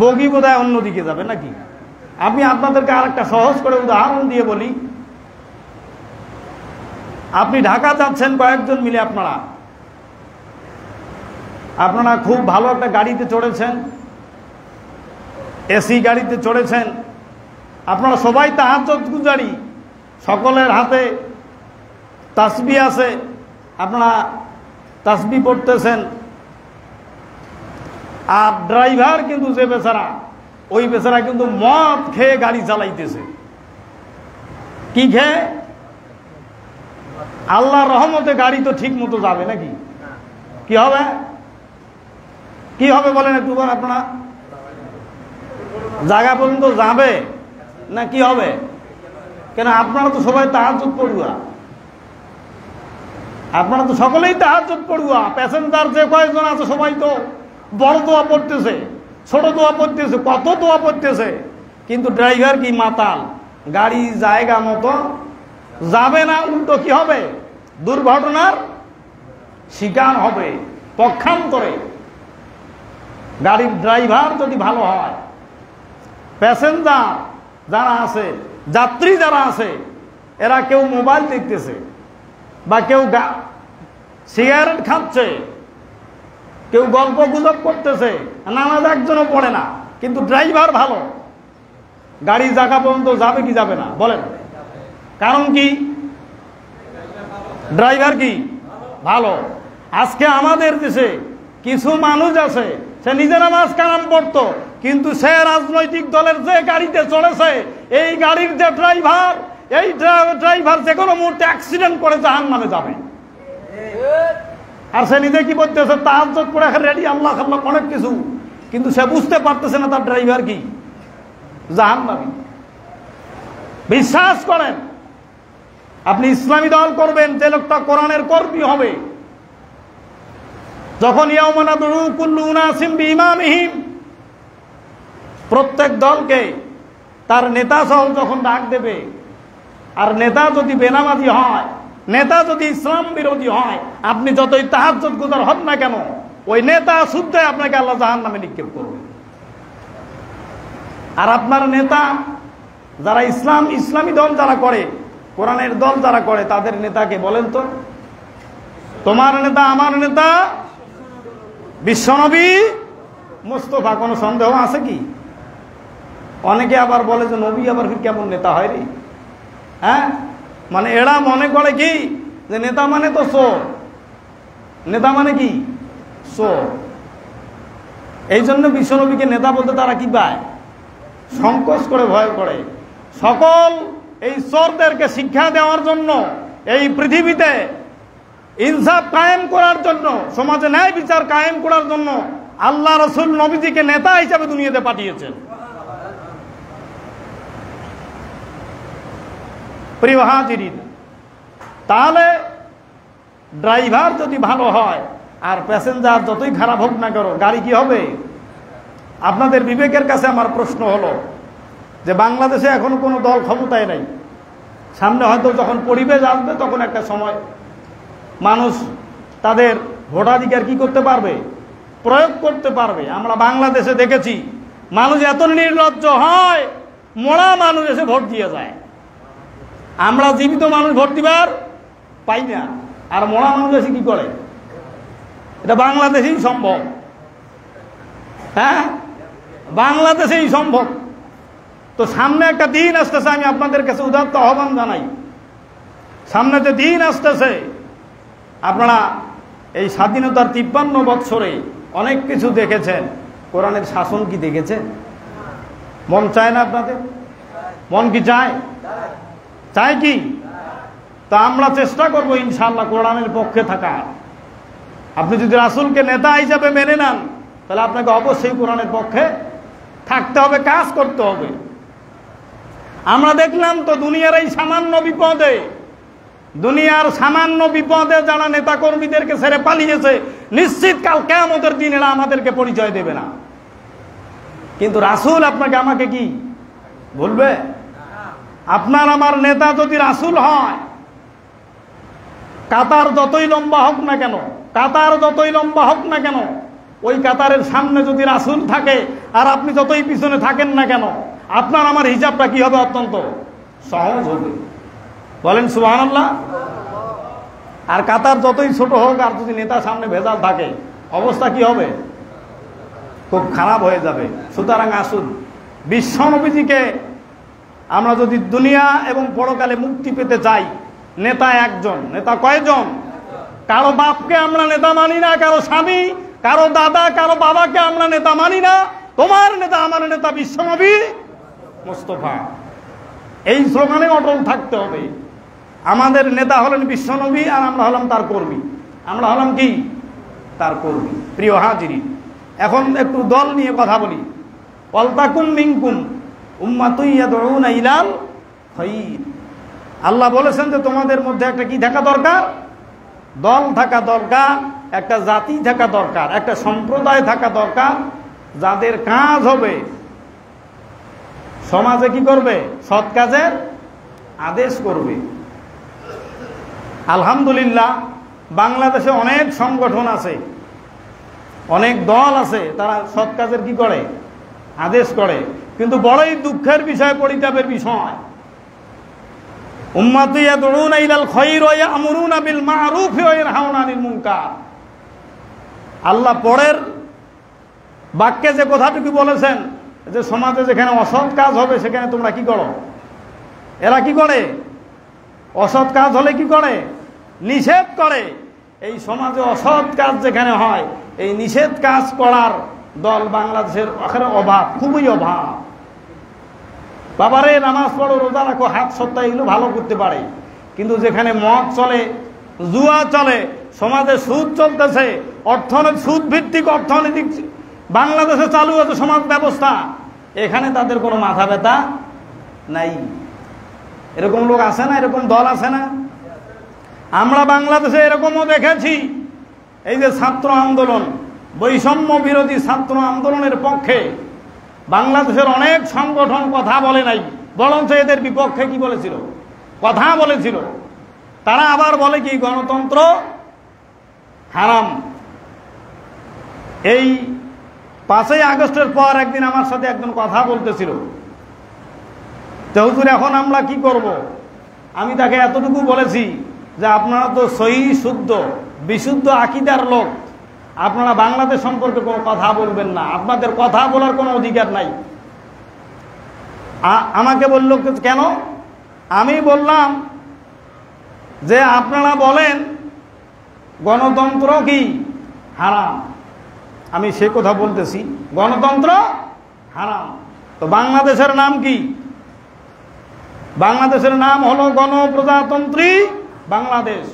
বগি বোধহয় অন্যদিকে যাবে নাকি? আমি আপনাদেরকে আরেকটা সহজ করে উদাহরণ দিয়ে বলি। আপনি ঢাকা যাচ্ছেন কয়েকজন মিলে, আপনারা খুব ভালো একটা গাড়িতে চড়েছেন, এসি গাড়িতে চড়েছেন, আপনারা সবাই তাহাজ্জুদ গুজারি, সকলের হাতে তাসবিহ আছে, আপনারা তাসবিহ পড়তেছেন। আর ড্রাইভার কিন্তু যে বেচারা, ওই বেচারা কিন্তু মদ খেয়ে গাড়ি চালাইতেছে। কি খেয়ে? আল্লাহর রহমতে গাড়ি তো ঠিক মতো যাবে নাকি? কি হবে? কি হবে বলেন একটু বলেন। আপনারা জায়গা পর্যন্ত যাবে না কি হবে? কেন আপনারা তো সবাই তাহাজ্জুদ পড়ুয়া, আপনারা তো সকলেই তাহাজ্জুদ পড়ুয়া। প্যাসেঞ্জার যে কয়েকজন আছে সবাই তো বড় দোয়া পড়তেছে, ছোট দোয়া পড়তেছে, কত দোয়া পড়তেছে, কিন্তু ড্রাইভার কি মাতাল, গাড়ি জায়গা মতো যাবে না, উল্টো কি হবে? দুর্ঘটনার শিকার হবে। পক্ষান্তরে গাড়ির ড্রাইভার যদি ভালো হয়, প্যাসেঞ্জার যারা আছে, যাত্রী যারা আছে, এরা কেউ মোবাইল দেখতেছে বা কেউ সিগারেট খাচ্ছে, কেউ গল্প গুজব করতেছে, নামাজ একজনও পড়ে না, কিন্তু ড্রাইভার ভালো, গাড়ি জায়গা পর্যন্ত যাবে কি যাবে না বলেন? কারণ কি? ড্রাইভার কি ভালো। আজকে আমাদের দেশে কিছু মানুষ আছে, সে নিজে নামাজ কালাম পড়তো, কিন্তু সে রাজনৈতিক দলের যে গাড়িতে চড়েছে, এই গাড়ির যে ড্রাইভার, এই ড্রাইভার যে কোনো মুহূর্তে অ্যাক্সিডেন্ট করে জাহান্নামে যাবে। আর সে নিজে কি বলতেছে? তাহাজ্জুদ পড়ে রেডি, আল্লাহ আল্লাহ অনেক কিছু, কিন্তু সে বুঝতে পারতেছে না তার ড্রাইভার কি জাহান্নামী। বিশ্বাস করেন, আপনি ইসলামী দল করবেন, যে লোকটা কোরআনের কর্মী হবে, যখন ইয়াউমা নাদউ কুল্লু উনাসিন বিইমামিহিম, প্রত্যেক দলকে তার নেতা সহ যখন ডাক দেবে, আর নেতা যদি বেনামাজি হয়, নেতা যদি ইসলাম বিরোধী হয়, আপনি যতই তাহাজ্জুদ গুজার হন না কেন, ওই নেতা শুদ্ধে আপনাকে আল্লাহ জাহান্নামে নিক্ষেপ করবে। আর আপনার নেতা যারা ইসলামী দল যারা করে, কোরআনের দল যারা করে, তাদের নেতাকে বলেন তো? তোমার নেতা আমার নেতা বিশ্বনবী মুস্তাফা, কোনো সন্দেহ আছে কি? অনেকে আবার বলে যে নবী আবার কেমন নেতা হয় রে? হ্যাঁ, মানে এরা মনে করে কি যে নেতা মানে তো চোর, নেতা মানে কি চোর। এই জন্য বিশ্বনবীকে নেতা বলতে তারা কি পায়? সংকোচ করে, ভয় করে। সকল এই চোরদেরকে শিক্ষা দেওয়ার জন্য, এই পৃথিবীতে ইনসাফ কায়েম করার জন্য, সমাজে ন্যায় বিচার কায়েম করার জন্য আল্লাহ রসুল নবীজিকে নেতা হিসাবে দুনিয়াতে পাঠিয়েছেন। প্রিয় হাজিরিন, তাহলে ড্রাইভার যদি ভালো হয় আর প্যাসেঞ্জার যতই খারাপ হোক না করো, গাড়ি কি হবে? আপনাদের বিবেকের কাছে আমার প্রশ্ন হলো যে বাংলাদেশে এখন কোনো দল ক্ষমতায় নাই, সামনে হয়তো যখন পরিবেশ আসবে তখন একটা সময় মানুষ তাদের ভোটাধিকার কি করতে পারবে? প্রয়োগ করতে পারবে। আমরা বাংলাদেশে দেখেছি মানুষ এত নির্লজ্জ হয়, মরা মানুষ এসে ভোট দিয়ে যায়। আমরা জীবিত মানুষ ভোট দিবার পাই না, আর মরা মানুষ এসে কি করে? এটা বাংলাদেশেই সম্ভব। হ্যাঁ, বাংলাদেশেই সম্ভব। তো সামনে একটা দিন আসতেছে, আমি আপনাদের কাছে উদাত্ত আহ্বান জানাই, সামনে যে দিন আসতেছে, আপনারা এই স্বাধীনতার 53 বৎসরে অনেক কিছু দেখেছেন, কোরআনের শাসন কি দেখেছেন? মন চায় না আপনাদের? মন কি চায়? চায় কি? তা আমরা চেষ্টা করব ইনশাআল্লাহ কোরআনের পক্ষে থাকা। আপনি যদি রাসূলকে নেতা হিসাবে মেনে নেন, তাহলে আপনাকে অবশ্যই কোরআনের পক্ষে থাকতে হবে, কাজ করতে হবে। আমরা দেখলাম তো দুনিয়ার এই সামান্য বিপদে, দুনিয়ার সামান্য বিপদে যারা নেতা কর্মীদেরকে ছেড়ে পালিয়েছে, নিশ্চিত কাল কিয়ামতের দিন এরা আমাদেরকে পরিচয় দেবে না। কিন্তু রাসূল আপনাকে আমাকে কি বলবে? আপনার আমার নেতা যদি রাসূল হয়, কাতার যতই লম্বা হোক না কেন, কাতার যতই লম্বা হোক না কেন, ওই কাতারের সামনে যদি রাসূল থাকে আর আপনি যতই পিছনে থাকেন না কেন, আপনার আমার হিসাবটা কি হবে? অত্যন্ত সহজ হবে। বলেন সুবহানাল্লাহ। আর কাতার যতই ছোট হোক, আর যদি নেতা সামনে ভেজাল থাকে, অবস্থা কি হবে? খুব খারাপ হয়ে যাবে। সুতরাং আসুন, বিশ্বনবীজিকে আমরা যদি দুনিয়া এবং পরকালে মুক্তি পেতে চাই, নেতা একজন। নেতা কয়জন? কারো বাপকে আমরা নেতা মানি না, কারো স্বামী, কারো দাদা, কারো বাবাকে আমরা নেতা মানি না। তোমার নেতা আমার নেতা বিশ্বনবী মুস্তাফা। এই স্লোগানে অটল থাকতে হবে। আমাদের নেতা হলেন বিশ্বনবী, আর আমরা হলাম তার কর্মী। আমরা হলাম কি? তার কর্মী। প্রিয় হাজিরিন, এখন একটু দল নিয়ে কথা বলি। ওয়ালতাকুম মিনকুম উম্মাতুন ইয়াদউনা ইলাল খায়র। আল্লাহ বলেছেন যে তোমাদের মধ্যে একটা কি থাকা দরকার? দল থাকা দরকার, একটা জাতি থাকা দরকার, একটা সম্প্রদায় থাকা দরকার, যাদের কাজ হবে সমাজে কি করবে? সৎ কাজের আদেশ করবে। আলহামদুলিল্লাহ, বাংলাদেশে অনেক সংগঠন আছে, অনেক দল আছে, তারা সৎ কাজের কি করে? আদেশ করে। কিন্তু বড়ই দুঃখের বিষয়, পরিতাপের বিষয়, উম্মাতুন ইয়াদউনা ইলাল খায়র ওয়া ইয়া'মুরুনা বিল মা'রুফ ওয়া ইয়ানহাউনা আনিল মুনকার। আল্লাহ পরের বাক্যে যে কথাটুকু বলেছেন যে সমাজে যেখানে অসৎ কাজ হবে সেখানে তোমরা কি করো? এরা কি করে? অসৎ কাজ হলে কি করে? নিষেধ করে। এই সমাজে অসৎ কাজ যেখানে হয়, এই নিষেধ কাজ করার দল বাংলাদেশের অভাব, খুবই অভাব। বাবারে নামাজ পড়ো, রোজা রাখো, হাত সত্তা, এগুলো ভালো করতে পারে, কিন্তু যেখানে মদ চলে, জুয়া চলে, সমাজে সুদ চলতেছে, অর্থনৈতিক সুদ ভিত্তিক অর্থনৈতিক বাংলাদেশে চালু আছে সমাজ ব্যবস্থা, এখানে তাদের কোনো মাথা ব্যথা নাই। এরকম লোক আছে না? এরকম দল আছে না? আমরা বাংলাদেশে এরকমও দেখেছি, এই যে ছাত্র আন্দোলন, বৈষম্য বিরোধী ছাত্র আন্দোলনের পক্ষে বাংলাদেশের অনেক সংগঠন কথা বলে নাই, বরঞ্চ এদের বিপক্ষে কি বলেছিল? কথা বলেছিল। তারা আবার বলে কি গণতন্ত্র হারাম। এই 5ই আগস্টের পর একদিন আমার সাথে একজন কথা বলতেছিল, তো হুজুর এখন আমরা কি করব? আমি তাকে এতটুকু বলেছি যে আপনারা তো সহি শুদ্ধ বিশুদ্ধ আকীদার লোক, আপনারা বাংলাদেশ সম্পর্কে কোনো কথা বলবেন না, আপনাদের কথা বলার কোনো অধিকার নাই। আমাকে বলল কেন? আমি বললাম যে আপনারা বলেন গণতন্ত্র কি হারাম, আমি সে কথা বলতেছি, গণতন্ত্র হারাম। তো বাংলাদেশের নাম কি? বাংলাদেশের নাম হলো গণপ্রজাতন্ত্রী বাংলাদেশ।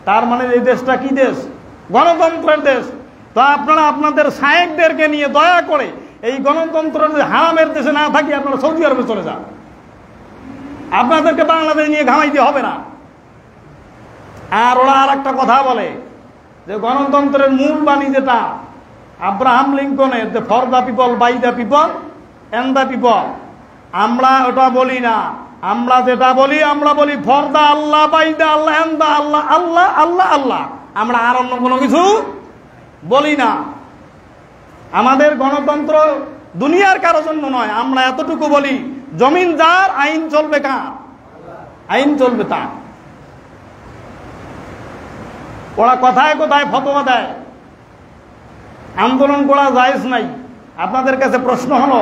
তার মানে এই দেশটা কি দেশ? গণতন্ত্রের দেশ। তো আপনারা আপনাদের শায়েখদেরকে নিয়ে দয়া করে এই গণতন্ত্রের হারামের দেশে না থাকি আপনারা সৌদি আরবে চলে যান। আপনাদেরকে বাংলাদেশ নিয়ে ঘামাইতে হবে না। আর ওরা আর একটা কথা বলে যে গণতন্ত্রের মূল বাণী যেটা আব্রাহাম লিঙ্কনের, যে for the people, by the people, and the people, আমরা ওটা বলি না। আমরা যেটা বলি, আমরা বলি ফর দ্য আল্লাহ, বাই দ্য আল্লাহ, এন্ড দ্য আল্লাহ, আল্লাহ আল্লাহ আল্লাহ। আমরা আর অন্য কোনো কিছু বলি না। আমাদের গণতন্ত্র দুনিয়ার কারোর জন্য নয়। আমরা এতটুকু বলি, জমিন যার, আইন চলবে কার? আইন চলবে তার। ওরা কথায় কথায় ফতোয়া দেয় আন্দোলন করা জায়েজ নাই। আপনাদের কাছে প্রশ্ন হলো,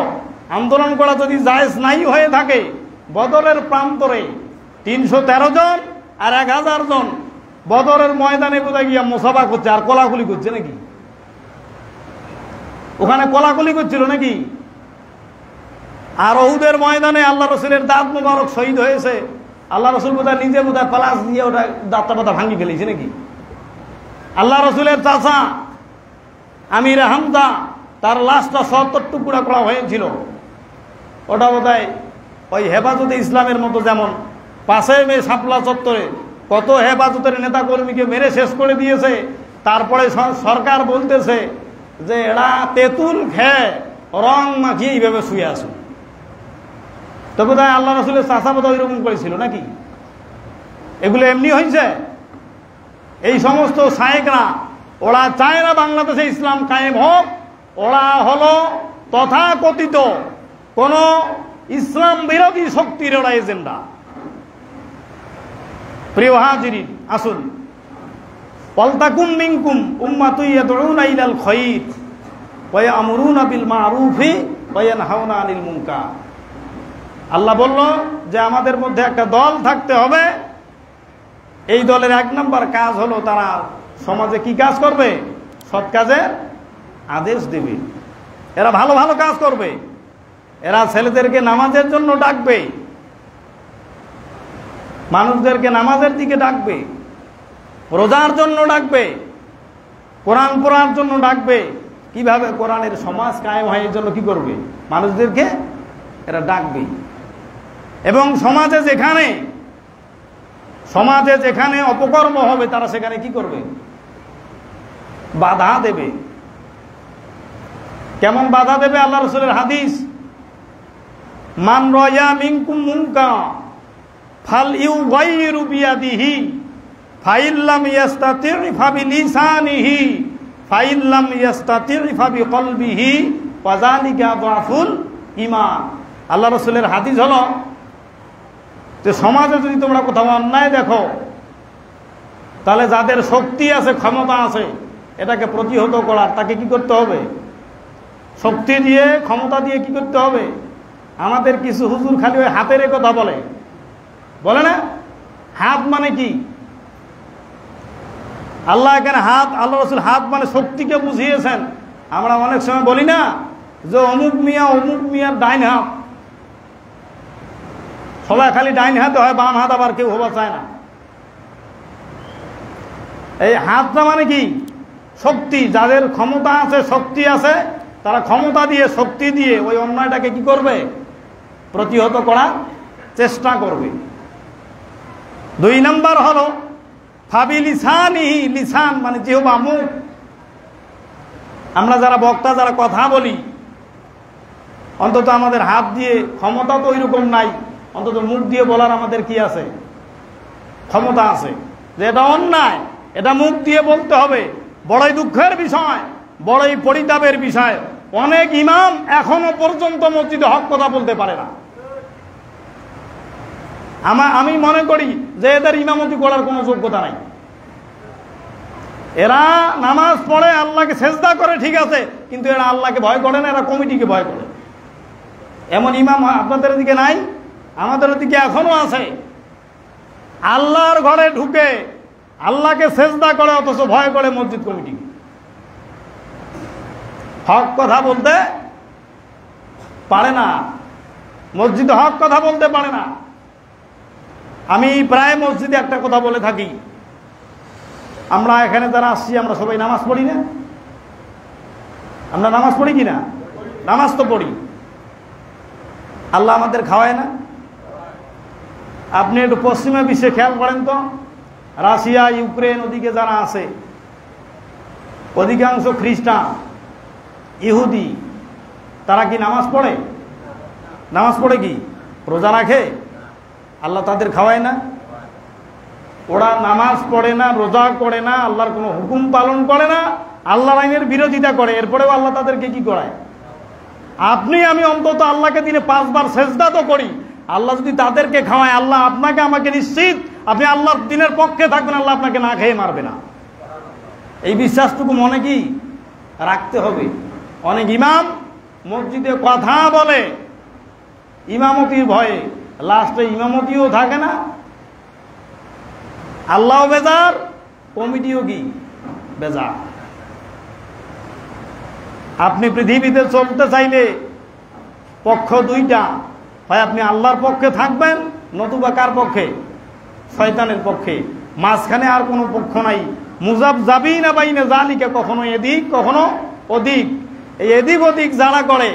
আন্দোলন করা যদি জায়েজ নাই হয়ে থাকে, বদরের প্রান্তরে 313 জন আর 1000 জন বদরের ময়দানে কোথায় গিয়া মুসাফা করছে আর কোলাকুলি করছে নাকি? ওখানে কোলাকুলি করছিল নাকি? আর উহুদের ময়দানে আল্লাহ রসুলের দাঁত মুবারক শহীদ হয়েছে। আল্লাহ রসুল বোধহয় নিজে বোধহয় প্লাস দিয়ে ওটা দাঁতটা পাতা ভাঙি ফেলেছে নাকি? আল্লাহ রসুলের চাচা আমির হামজা, তার লাশটা 70 টুকরা করা হয়েছিল। ওটা বোধহয় ওই হেফাজতে ইসলামের মতো, যেমন 5 মে শাপলা চত্বরে কত হেফাজতের নেতাকর্মীকে মেরে শেষ করে দিয়েছে, তারপরে সরকার বলতেছে যে এরা তেঁতুল খেয়ে রং মাখিয়ে এইভাবে শুয়ে আসুন। তো বোধহয় আল্লাহ রসুলের চাচা বোধহয় ওইরকম করেছিল নাকি? এগুলো এমনি হয়েছে? এই সমস্ত শায়েখরা ওরা চায় না বাংলাদেশে ইসলাম কায়েম হোক। ওরা হলো তথাকথিত কোন ইসলাম বিরোধী শক্তির ওরা এজেন্ডা। প্রিয় হাজিরিন, আসুন, ওয়ালতাকুম মিনকুম উম্মাতুন ইয়াদউনা ইলাল খায়র ওয়া ইয়ামুরুনা বিল মারুফি ওয়া ইয়ানহাউনা আনিল মুনকার। আল্লাহ বলল যে আমাদের মধ্যে একটা দল থাকতে হবে। এই দলের 1 নম্বর কাজ হলো তারা সমাজে কি কাজ করবে? সৎ কাজের আদেশ দেবে। এরা ভালো ভালো কাজ করবে। এরা ছেলেদেরকে নামাজের জন্য ডাকবে, মানুষদেরকে নামাজের দিকে ডাকবে, রোজার জন্য ডাকবে, কোরআন পড়ার জন্য ডাকবে। কিভাবে কোরআনের সমাজ কায়েম হয় এই জন্য কি করবে? মানুষদেরকে এরা ডাকবে। এবং সমাজে যেখানে অপকর্ম হবে তারা সেখানে কি করবে? বাধা দেবে। কেমন বাধা দেবে? আল্লাহ রাসূলের হাদিস, মান রায়া মিনকুম মুনকার ফালইউগাইরু বিয়াদিহি ফাইল্লাম ইয়াস্তাতি' ফাবিলিসানিহি ফাইল্লাম ইয়াস্তাতি' ফাবিকলবিহি ওয়াযালিকা যাফুল ঈমান। আল্লাহ রাসূলের হাদিস হলো যে সমাজে যদি তোমরা কোথাও অন্যায় দেখো, তাহলে যাদের শক্তি আছে, ক্ষমতা আছে এটাকে প্রতিহত করার, তাকে কি করতে হবে? শক্তি দিয়ে, ক্ষমতা দিয়ে কি করতে হবে? আমাদের কিছু হুজুর খালি ওই হাতের কথা বলে না? হাত মানে কি? আল্লাহ এখানে হাত, আল্লাহ রাসূল হাত মানে শক্তিকে বুঝিয়েছেন। আমরা অনেক সময় বলি না যে অমুক মিয়ার ডাইন হাত। সবাই খালি ডাইন হাতে হয়, বাম হাত আবার কেউ হওয়া চায় না। এই হাতটা মানে কি? শক্তি। যাদের ক্ষমতা আছে, শক্তি আছে, তারা ক্ষমতা দিয়ে, শক্তি দিয়ে ওই অন্যায়টাকে কি করবে? প্রতিহত করার চেষ্টা করবে। 2 নম্বর হলো ফাবিলিসানিহি, লিসান মানে জিহ্বা, মুখ। আমরা যারা বক্তা, যারা কথা বলি, অন্তত আমাদের হাত দিয়ে ক্ষমতা তো ওইরকম নাই, অন্তত মুখ দিয়ে বলার আমাদের কি আছে? ক্ষমতা আছে। যে এটা অন্যায়, এটা মুখ দিয়ে বলতে হবে। বড়ই দুঃখের বিষয়, বড়ই পরিতাপের বিষয়, অনেক ইমাম এখনো পর্যন্ত মসজিদে হক কথা বলতে পারে না। আমি মনে করি যে এদের ইমামতি করার কোনো যোগ্যতা নাই। এরা নামাজ পড়ে, আল্লাহকে সেজদা করে, ঠিক আছে, কিন্তু এরা আল্লাহকে ভয় করে না, এরা কমিটিকে ভয় করে। এমন ইমাম আপনাদের দিকে নাই? আমাদের দিকে এখনো আছে। আল্লাহর ঘরে ঢুকে আল্লাহকে সেজদা করে, অথচ ভয় করে মসজিদ কমিটি। হক কথা বলতে পারে না, মসজিদে হক কথা বলতে পারে না। আমি প্রায় মসজিদে একটা কথা বলে থাকি, আমরা এখানে যারা আসছি আমরা সবাই নামাজ পড়ি না? আমরা নামাজ পড়ি কি না? নামাজ তো পড়ি। আল্লাহ আমাদের খাওয়ায় না? আপনি একটু পশ্চিমা বিশ্বে খেয়াল করেন তো, রাশিয়া, ইউক্রেন, ওদিকে যারা আছে অধিকাংশ খ্রিস্টান, ইহুদি, তারা কি নামাজ পড়ে? নামাজ পড়ে কি? রোজা রাখে? আল্লাহ তাদের খাওয়ায় না? ওরা নামাজ পড়ে না, রোজা করে না, আল্লাহর কোনো হুকুম পালন করে না, আল্লাহর আইনের বিরোধিতা করে, এরপরেও আল্লাহ তাদেরকে কি করায়? আপনি আমি অন্তত আল্লাহকে দিনে 5 বার সেজদা তো করি, আল্লাহ যদি তাদেরকে খাওয়ায়, আল্লাহ আপনাকে আমাকে নিশ্চিত আপনি আল্লাহর দিনের পক্ষে থাকবেন, আল্লাহ আপনাকে না খেয়ে মারবে না। এই বিশ্বাসটুকু মনে কি রাখতে হবে। অনেক ইমাম মসজিদে কথা বলে ইমামতির ভয়ে, লাস্টে ইমামতিও থাকে না, আল্লাহ বেজার, কমিটিও কি বেজার। আপনি পৃথিবীতে চলতে চাইলে পক্ষ দুইটা, হয় আপনি আল্লাহর পক্ষে থাকবেন, নতুবা কার পক্ষে? শয়তানের পক্ষে। মাঝখানে আর কোনো পক্ষ নাই। মুযাবযাবিনা বাইনা যালিকা, কখনো এদিক কখনো ওদিক। এই এদিক ওদিক যারা করে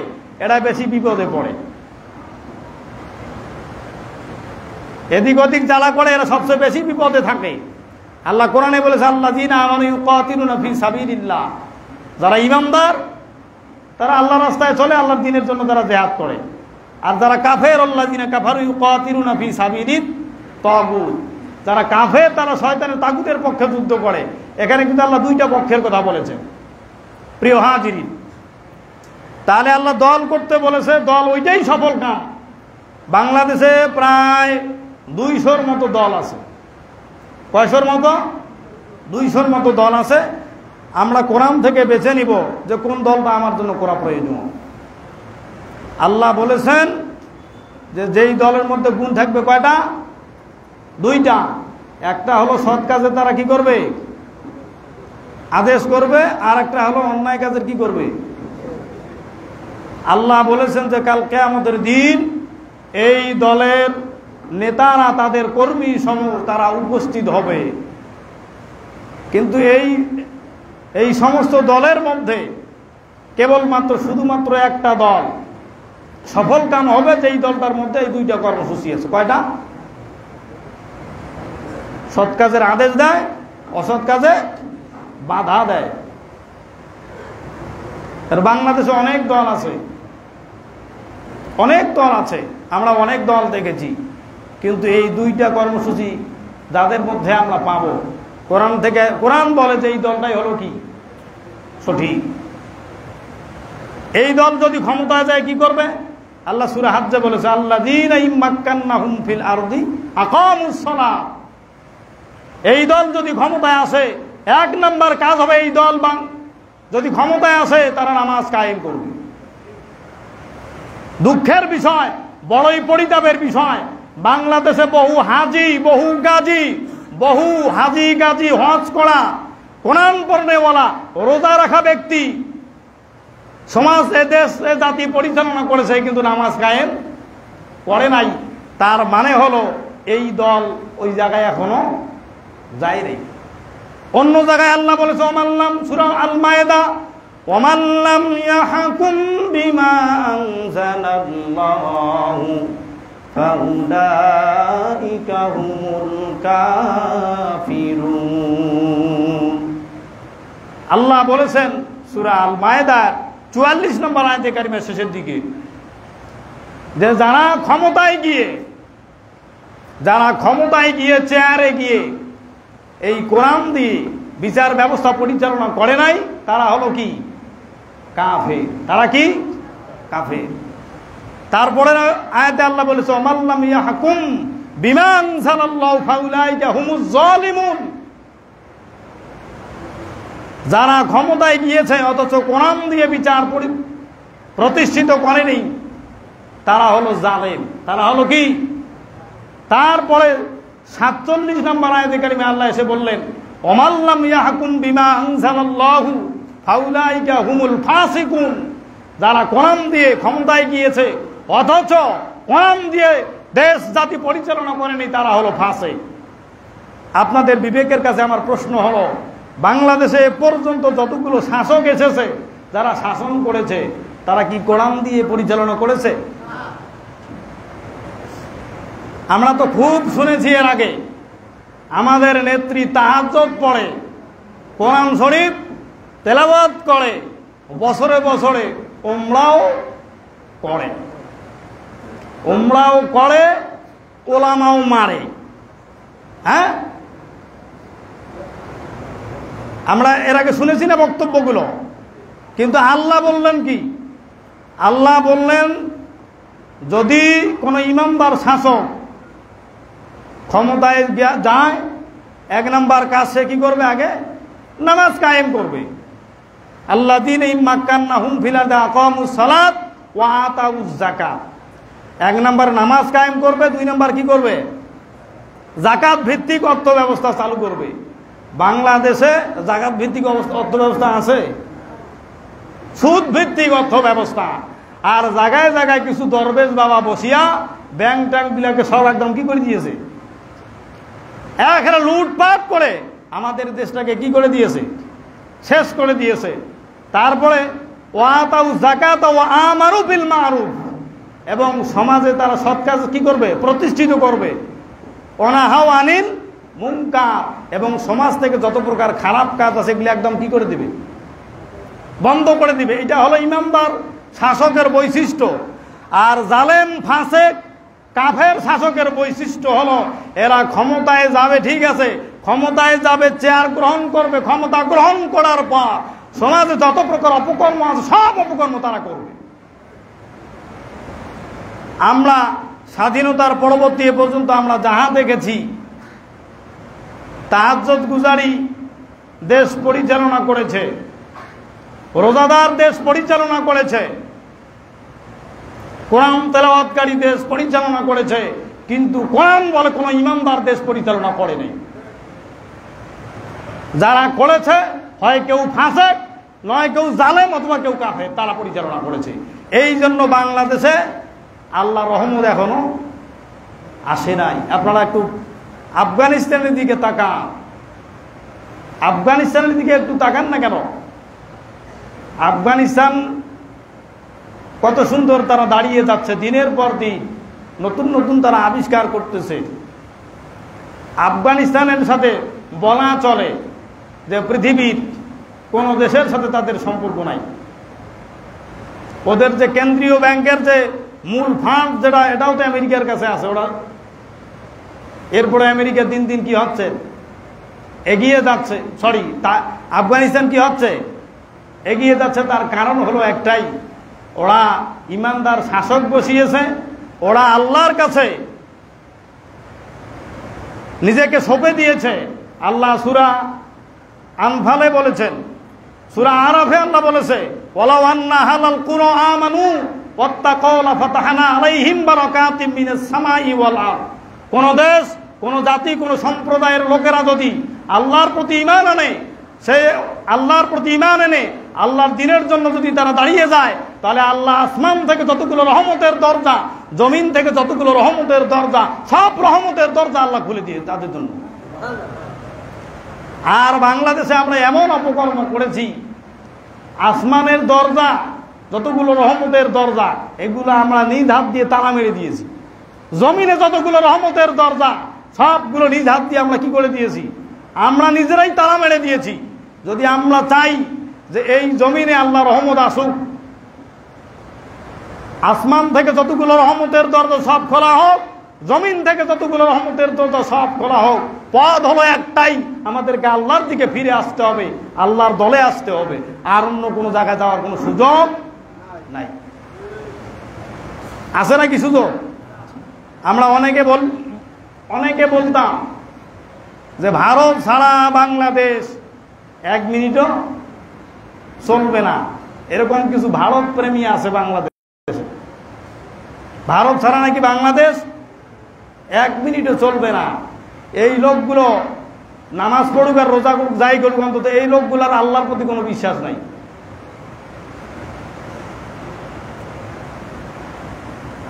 এরা বেশি বিপদে পড়ে। এদিক ওদিক যারা করে এরা সবচেয়ে বেশি বিপদে থাকে। আল্লাহ কোরআনে বলেছে, আল্লাযীনা আমানু ইউকাতিলুনা ফি সাবিলিল্লাহ, যারা ঈমানদার তারা আল্লাহর রাস্তায় চলে, আল্লাহর দ্বীনের জন্য তারা জিহাদ করে। আর যারা কাফের, আল্লাযীনা কাফারু ইউকাতিলুনা ফি সাবিলিত তাগুত, যারা কাফের তারা শয়তানের তাগুতের পক্ষে যুদ্ধ করে। এখানে কিন্তু আল্লাহ দুইটা পক্ষের কথা বলেছেন। প্রিয় হাজিরিন, তাহলে আল্লাহ দল করতে বলেছে, দল ওইটাই সফল কাম। বাংলাদেশে প্রায় 200-র মতো দল আছে। কয়শোর মতো? 200-র মতো দল আছে। আমরা কোরআন থেকে বেছে নিব যে কোন দলটা আমার জন্য করা প্রয়োজন। আল্লাহ বলেছেন যে যেই দলের মধ্যে গুণ থাকবে কয়টা? 2টা। একটা হলো সৎ কাজে তারা কি করবে? আদেশ করবে। আর একটা হলো অন্যায় কাজের কি করবে? আল্লাহ বলেছেন যে কাল কিয়ামতের দিন এই দলের নেতারা, তাদের কর্মী সমূহ তারা উপস্থিত হবে। কিন্তু এই সমস্ত দলের মধ্যে কেবলমাত্র শুধুমাত্র একটা দল সফল কাম হবে, যেই দলটার মধ্যে এই 2টা কর্মসূচি আছে। কয়টা? সৎ কাজের আদেশ দেয়, অসৎ কাজে বাধা দেয়। আর বাংলাদেশে অনেক দল আছে, অনেক দল আছে, আমরা অনেক দল দেখেছি, কিন্তু এই 2টা কর্মসূচি যাদের মধ্যে আমরা পাবো, কোরআন থেকে, কোরআন বলে যে এই দলটাই হলো কি সঠিক। এই দল যদি ক্ষমতায় যায় কি করবে? আল্লাহ সূরা হাজ্জে বলেছে, আল্লাযীনা ইম্মাক্কান্নাহুম ফিল আরদি আকামুস সালাহ। এই দল যদি ক্ষমতায় আসে, 1 নাম্বার কাজ হবে এই দল যদি ক্ষমতায় আসে তারা নামাজ কায়েম করবে। দুঃখের বিষয়, বড়ই পরিতাপের বিষয়, বাংলাদেশে বহু হাজি, বহু গাজী হজ করা, কোরআন পড়নেওয়ালা, রোজা রাখা ব্যক্তি সমাজ, দেশ, জাতি পরিচালনা করেছে, কিন্তু নামাজ কায়েম করে নাই। তার মানে হলো এই দল ওই জায়গায় এখনো যায় নাই। অন্য জায়গায় আল্লাহ বলেছে, ওমাল্লাম, সূরা আল মায়েদা, ওমাল্লাম ইয়াহকুম বিমা আনজালাল্লাহু ফাউলাইকা হুমুল কাফিরুন। আল্লাহ বলেছেন সূরা আল মায়েদার 44 নম্বর আয়াতে কারিমার শেষের দিকে, যে যারা ক্ষমতায় গিয়ে চেয়ারে গিয়ে এই কোরআন দিয়ে বিচার ব্যবস্থা পরিচালনা করে নাই, তারা হলো কি কাফের। তারা কি কাফের। তারপরে আয়াতে আল্লাহ বলেছে, ওমাল্লাম ইয়াহকুম বিমা আনজালাল্লাহু ফাউলাইকা হুমুজ জালিমুন। যারা ক্ষমতায় গিয়েছে অথচ কোরআন দিয়ে বিচার প্রতিষ্ঠিত করেনি, তারা হলো জালেম, তারা হলো কি। তারপরে 47 নম্বর আয়াতে কারিমে আল্লাহ এসে বললেন, ওমাল্লাম ইয়াহকুম বিমা আনজালাল্লাহু ফাউলাইকা হুমুল ফাসিকুন, যারা কোরআন দিয়ে ক্ষমতায় গিয়েছে অথচ কোরআন দিয়ে দেশ জাতি পরিচালনা করেনি, তারা হলো ফাসিক। আপনাদের বিবেকের কাছে আমার প্রশ্ন হলো, বাংলাদেশে এ পর্যন্ত যতগুলো শাসক এসেছে, যারা শাসন করেছে, তারা কি কোরআন দিয়ে পরিচালনা করেছে? আমরা তো খুব শুনেছি এর আগে, আমাদের নেত্রী তাহাজ্জুদ পড়ে, কোরআন শরীফ তেলাওয়াত করে, বছরে বছরে উমরাও করে, উমরাও করে, ওলামাও মারে। হ্যাঁ, আমরা এর আগে শুনেছি না বক্তব্যগুলো? কিন্তু আল্লাহ বললেন কি? আল্লাহ বললেন, যদি কোনো ইমানদার শাসক ক্ষমতায় যায়, এক নাম্বার কাজ সে কি করবে? আগে নামাজ কায়েম করবে। আল্লাযীনা ইম্মাক্কান্নাহুম ফিল আরদি আকামুস সালাত ওয়া আতাউজ যাকাত। এক নাম্বার নামাজ কায়েম করবে, দুই নাম্বার কি করবে? যাকাত ভিত্তিক অর্থ ব্যবস্থা চালু করবে। বাংলাদেশে যাকাত ভিত্তিক অর্থ ব্যবস্থা আছে? সুদ ভিত্তিক অর্থ ব্যবস্থা। আর জায়গায় জায়গায় কিছু দরবেশ বাবা বসিয়া ব্যাংক ট্যাঙ্ক বিলাকে সব একদম কি করে দিয়েছে? একেবারে লুটপাট করে আমাদের দেশটাকে কি করে দিয়েছে? শেষ করে দিয়েছে। তারপরে ওয়াতাউ যাকাত ওয়া আমারু বিল মারুফ, এবং সমাজে তারা সৎ কাজ কি করবে? প্রতিষ্ঠিত করবে। অনাহাউ আনিল মুনকার, এবং সমাজ থেকে যত প্রকার খারাপ কাজ আছে এগুলি একদম কি করে দিবে? বন্ধ করে দিবে। এটা হলো ইমানদার শাসকের বৈশিষ্ট্য। আর জালেম ফাসেক কাফের শাসকের বৈশিষ্ট্য হলো, এরা ক্ষমতায় যাবে, ঠিক আছে, ক্ষমতায় যাবে, চেয়ার গ্রহণ করবে, ক্ষমতা গ্রহণ করার পর সমাজে যত প্রকার অপকর্ম আছে সব অপকর্ম তারা করবে। আমরা স্বাধীনতার পরবর্তী এ পর্যন্ত আমরা যাহা দেখেছি, তাহাজ্জুদ গুজারি দেশ পরিচালনা করেছে, রোজাদার দেশ পরিচালনা করেছে, কোরআন তেলাওয়াতকারী দেশ পরিচালনা করেছে, কিন্তু কোরআন বলে কোন ইমানদার দেশ পরিচালনা করে নাই। যারা করেছে হয় কেউ ফাসেক, নয় কেউ জালেম, অথবা কেউ কাফের, তারা পরিচালনা করেছে। এই জন্য বাংলাদেশে আল্লাহ রহমত এখনো আসে নাই। আপনারা একটু আফগানিস্তানের দিকে তাকান, আফগানিস্তানের দিকে একটু তাকান না কেন? আফগানিস্তান কত সুন্দর তারা দাঁড়িয়ে যাচ্ছে, দিনের পর দিন নতুন নতুন তারা আবিষ্কার করতেছে। আফগানিস্তানের সাথে বলা চলে যে পৃথিবীর কোন দেশের সাথে তাদের সম্পর্ক নাই। ওদের যে কেন্দ্রীয় ব্যাংকের যে মূল ফান্ড যেটা, এটাও তো আমেরিকার কাছে আছে। ওরা এরপরে আমেরিকা দিন দিন কি হচ্ছে? এগিয়ে যাচ্ছে। আফগানিস্তান কি হচ্ছে? এগিয়ে যাচ্ছে। তার কারণ হলো একটাই, ওরা ইমানদার শাসক বসিয়েছে, ওরা আল্লাহর কাছে নিজেকে সঁপে দিয়েছে। আল্লাহ সূরা আনফালে বলেছেন, সূরা আরাফে আল্লাহ বলেছে, ওয়ালাউ আন্না হালাল কুরা আমানু ওয়াত্তাকাউ লাফাতাহনা আলাইহিম বারাকাতিম মিনাস সামাই ওয়াল আরদ। কোন দেশ, কোন জাতি, কোন সম্প্রদায়ের লোকেরা যদি আল্লাহর প্রতি ঈমান আনে, সে আল্লাহর প্রতি ঈমান এনে আল্লাহর দ্বীনের জন্য যদি তারা দাঁড়িয়ে যায়, তাহলে আল্লাহ আসমান থেকে যতগুলো রহমতের দরজা, জমিন থেকে যতগুলো রহমতের দরজা, সব রহমতের দরজা আল্লাহ খুলে দিয়ে তাদের জন্য। আর বাংলাদেশে আমরা এমন অপকর্ম করেছি, আসমানের দরজা যতগুলো রহমতের দরজা, এগুলো আমরা নিজ হাত দিয়ে তালা মেরে দিয়েছি। জমিনে যতগুলো রহমতের দরজা, সবগুলো নিজ হাত দিয়ে আমরা কি করে দিয়েছি? আমরা নিজেরাই তালা মেরে দিয়েছি। যদি আমরা চাই যে এই জমিনে আল্লাহ রহমত আসুক, আসমান থেকে যতগুলো রহমতের দরজা সব খোলা হোক, জমিন থেকে যতগুলো রহমতের দরজা সব খোলা হোক, পথ হলো একটাই, আমাদেরকে আল্লাহর দিকে ফিরে আসতে হবে, আল্লাহর দলে আসতে হবে। আর অন্য কোনো জায়গায় যাওয়ার কোনো সুযোগ নাই। আছে নাকি সুযোগ? আমরা অনেকে বলতাম যে ভারত ছাড়া বাংলাদেশ এক মিনিটও চলবে না। এরকম কিছু ভারত প্রেমী আছে বাংলাদেশে। ভারত ছাড়া নাকি বাংলাদেশ এক মিনিটও চলবে না। এই লোকগুলো নামাজ পড়ুক আর রোজা করুক, যাই করুক, অন্তত এই লোকগুলোর আল্লাহর প্রতি কোনো বিশ্বাস নাই।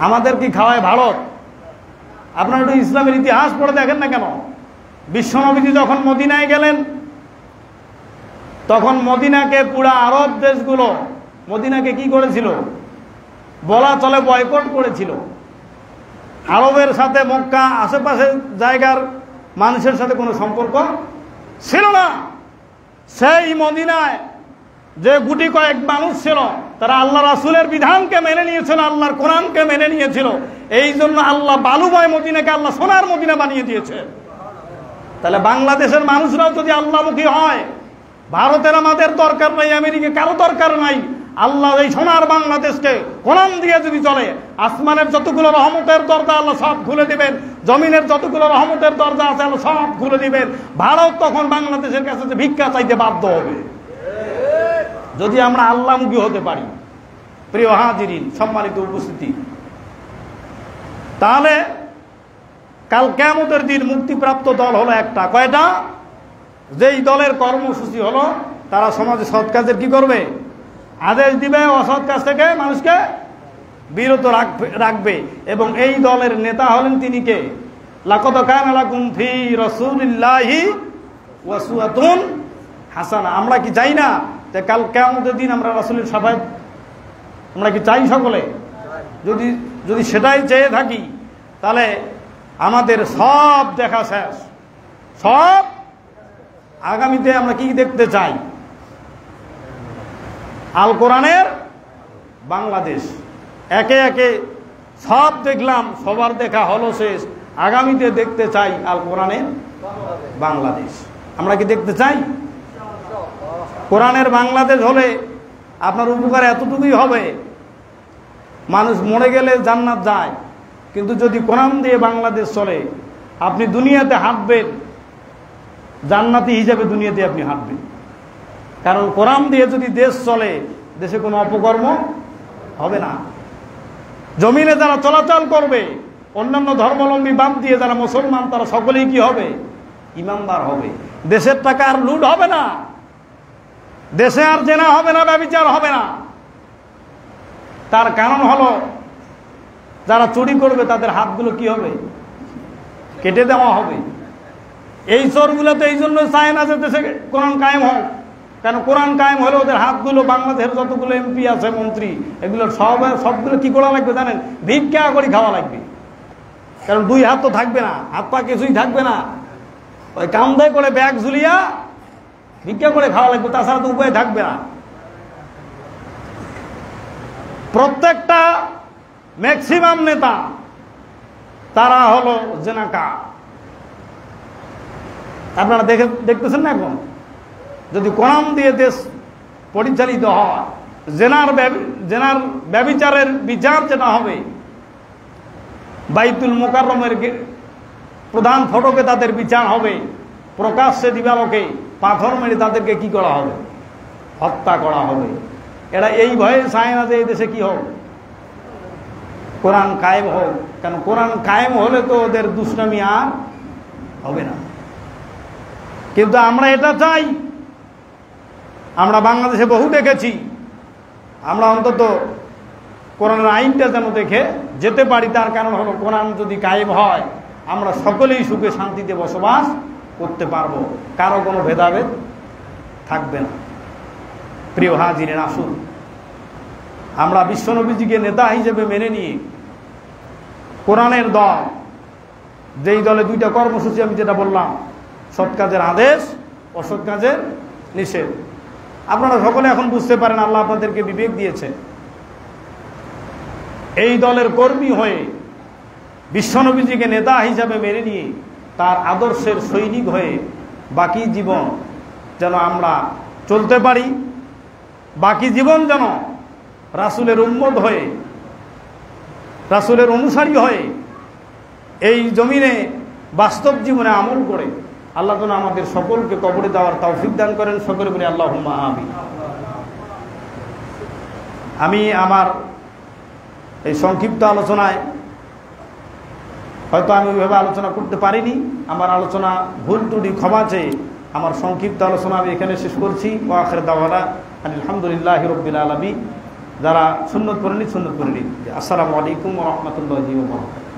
আমাদের কি খাওয়ায় ভারত? আপনারা একটু ইসলামের ইতিহাস পড়ে দেখেন না কেন? বিশ্বনবীজি যখন মদিনায় গেলেন, তখন মদিনাকে পুরা আরব দেশগুলো মদিনাকে কি করেছিল? বলা চলে বয়কট করেছিল। আরবের সাথে মক্কা আশেপাশের জায়গার মানুষের সাথে কোনো সম্পর্ক ছিল না। সেই মদিনায় যে গুটি কয়েক মানুষ ছিল, তারা আল্লাহ রাসূলের বিধানকে মেনে নিয়েছিল, আল্লাহর কোরআনকে মেনে নিয়েছিল। এই জন্য আল্লাহ বালুময় মদিনাকে আল্লাহ সোনার মদিনা বানিয়ে দিয়েছে। তাহলে বাংলাদেশের মানুষরাও যদি আল্লাহমুখী হয়, ভারতের আমাদের দরকার নাই, আমেরিকা কারো দরকার নাই, আল্লাহ এই সোনার বাংলাদেশকে কোরআন দিয়ে যদি চলে, আসমানের যতগুলো রহমতের দরজা আল্লাহ সব খুলে দিবেন, জমিনের যতগুলো রহমতের দরজা আছে আল্লাহ সব খুলে দিবেন। ভারত তখন বাংলাদেশের কাছে ভিক্ষা চাইতে বাধ্য হবে, যদি আমরা আল্লাহমুখী হতে পারি। প্রিয় হাজিরিন, সম্মানিত উপস্থিতি, তাহলে কাল কিয়ামতের দিন মুক্তিপ্রাপ্ত দল হলো একটা। কয়টা? যেই দলের কর্মসূচি হলো তারা সমাজে সৎ কাজের কি করবে? আদেশ দিবে, অসৎ কাজ থেকে মানুষকে বিরত রাখবে। এবং এই দলের নেতা হলেন তিনি কে? লাকাদ কানা লাকুম ফি রাসূলিল্লাহি উসওয়াতুন হাসানা। আমরা কি চাই না যে কাল কিয়ামতের দিন আমরা রাসূলের শাফায়াত আমরা কি চাই? সকলে যদি সেটাই চেয়ে থাকি, তাহলে আমাদের সব দেখা শেষ। সব আগামীতে আমরা কি দেখতে চাই? আল কোরআনের বাংলাদেশ। একে একে সব দেখলাম, সবার দেখা হলো শেষ। আগামীতে দেখতে চাই আল কোরআনের বাংলাদেশ। আমরা কি দেখতে চাই? কোরআনের বাংলাদেশ হলে আপনার উপকার এতটুকুই হবে, মানুষ মরে গেলে জান্নাত যায়, কিন্তু যদি কোরআন দিয়ে বাংলাদেশ চলে, আপনি দুনিয়াতে হাঁটবেন, জান্নাতি হিসাবে দুনিয়াতে আপনি হাঁটবেন। কারণ কোরআন দিয়ে যদি দেশ চলে, দেশে কোনো অপকর্ম হবে না। জমিনে যারা চলাচল করবে, অন্যান্য ধর্মাবলম্বী বাদ দিয়ে যারা মুসলমান, তারা সকলেই কি হবে? ইমানদার হবে। দেশের টাকা আর লুট হবে না, দেশে আর জেনা হবে না, ব্যভিচার হবে না। তার কারণ হলো যারা চুরি করবে তাদের হাতগুলো কি হবে? কেটে দেওয়া হবে। এই চোরগুলো তো এই জন্য চায় না যে দেশে কোরআন কায়েম হোক, কেন কোরআন কায়েম হলে ওদের হাতগুলো, বাংলাদেশের যতগুলো এমপি আছে, মন্ত্রী, এগুলো সবগুলো কি করা লাগবে জানেন? ভিক্ষা করে খাওয়া লাগবে। কারণ দুই হাত তো থাকবে না, হাত পা কিছুই থাকবে না, ওই কামদায় করে ব্যাগ ঝুলিয়া ভিক্ষা করে খাওয়া লাগবে, তাছাড়া তো উপায় থাকবে না। প্রত্যেকটা ম্যাক্সিমাম নেতা তারা হলো জেনাকার। আপনারা দেখতেছেন না? এখন যদি কোরআন দিয়ে দেশ পরিচালিত হয়, জেনার ব্যভিচারের বিচার যেটা হবে, বাইতুল মুকাররমের প্রধান ফটকে তাদের বিচার হবে, প্রকাশ্যে দিবালোকে পাথর মেরে তাদেরকে কি করা হবে? হত্যা করা হবে। এরা এই ভয়ে চায় না যে এই দেশে কি হোক? কোরআন কায়েম হোক। কারণ কোরআন কায়েম হলে তো ওদের দুষ্টামি আর হবে না। কিন্তু আমরা এটা চাই। আমরা বাংলাদেশে বহু দেখেছি, আমরা অন্তত কোরআনের আইনটা যেন দেখে যেতে পারি। তার কারণ হলো কোরআন যদি কায়েম হয়, আমরা সকলেই সুখে শান্তিতে বসবাস করতে পারবো, কারো কোনো ভেদাভেদ থাকবে না। প্রিয় হাজিরিন, আসুন আমরা বিশ্বনবীজিকে নেতা হিসেবে মেনে নিয়ে কোরআনের দল, যেই দলে দুইটা কর্মসূচি আমি যেটা বললাম, সৎ কাজের আদেশ, অসৎ কাজের নিষেধ। আপনারা সকলে এখন বুঝতে পারেন আল্লাহ আপনাদেরকে বিবেক দিয়েছে। এই দলের কর্মী হয়ে বিশ্বনবীজিকে নেতা হিসাবে মেনে নিয়ে তার আদর্শের সৈনিক হয়ে বাকি জীবন যেন আমরা চলতে পারি, বাকি জীবন যেন রাসূলের উম্মত হয়ে, রাসূলের অনুসারী হয়ে এই জমিনে বাস্তব জীবনে আমল করে আল্লাহ যেন আমাদের সকলকে কবরে দেওয়ার তৌফিক দান করেন। সকলে বলি আল্লাহুম্মা আমিন। আমি আমার এই সংক্ষিপ্ত আলোচনায় হয়তো আমি ওইভাবে আলোচনা করতে পারিনি, আমার আলোচনা ভুল ত্রুটি ক্ষমা চেয়ে আমার সংক্ষিপ্ত আলোচনা আমি এখানে শেষ করছি। ওয়া আখির দাওয়ানা আলহামদুলিল্লাহি রাব্বিল আলামিন। যারা সুন্নত পড়েনি সুন্নত পড়ে নিন। আসসালামু আলাইকুম ওয়া রাহমাতুল্লাহি ওয়া বারাকাতুহু।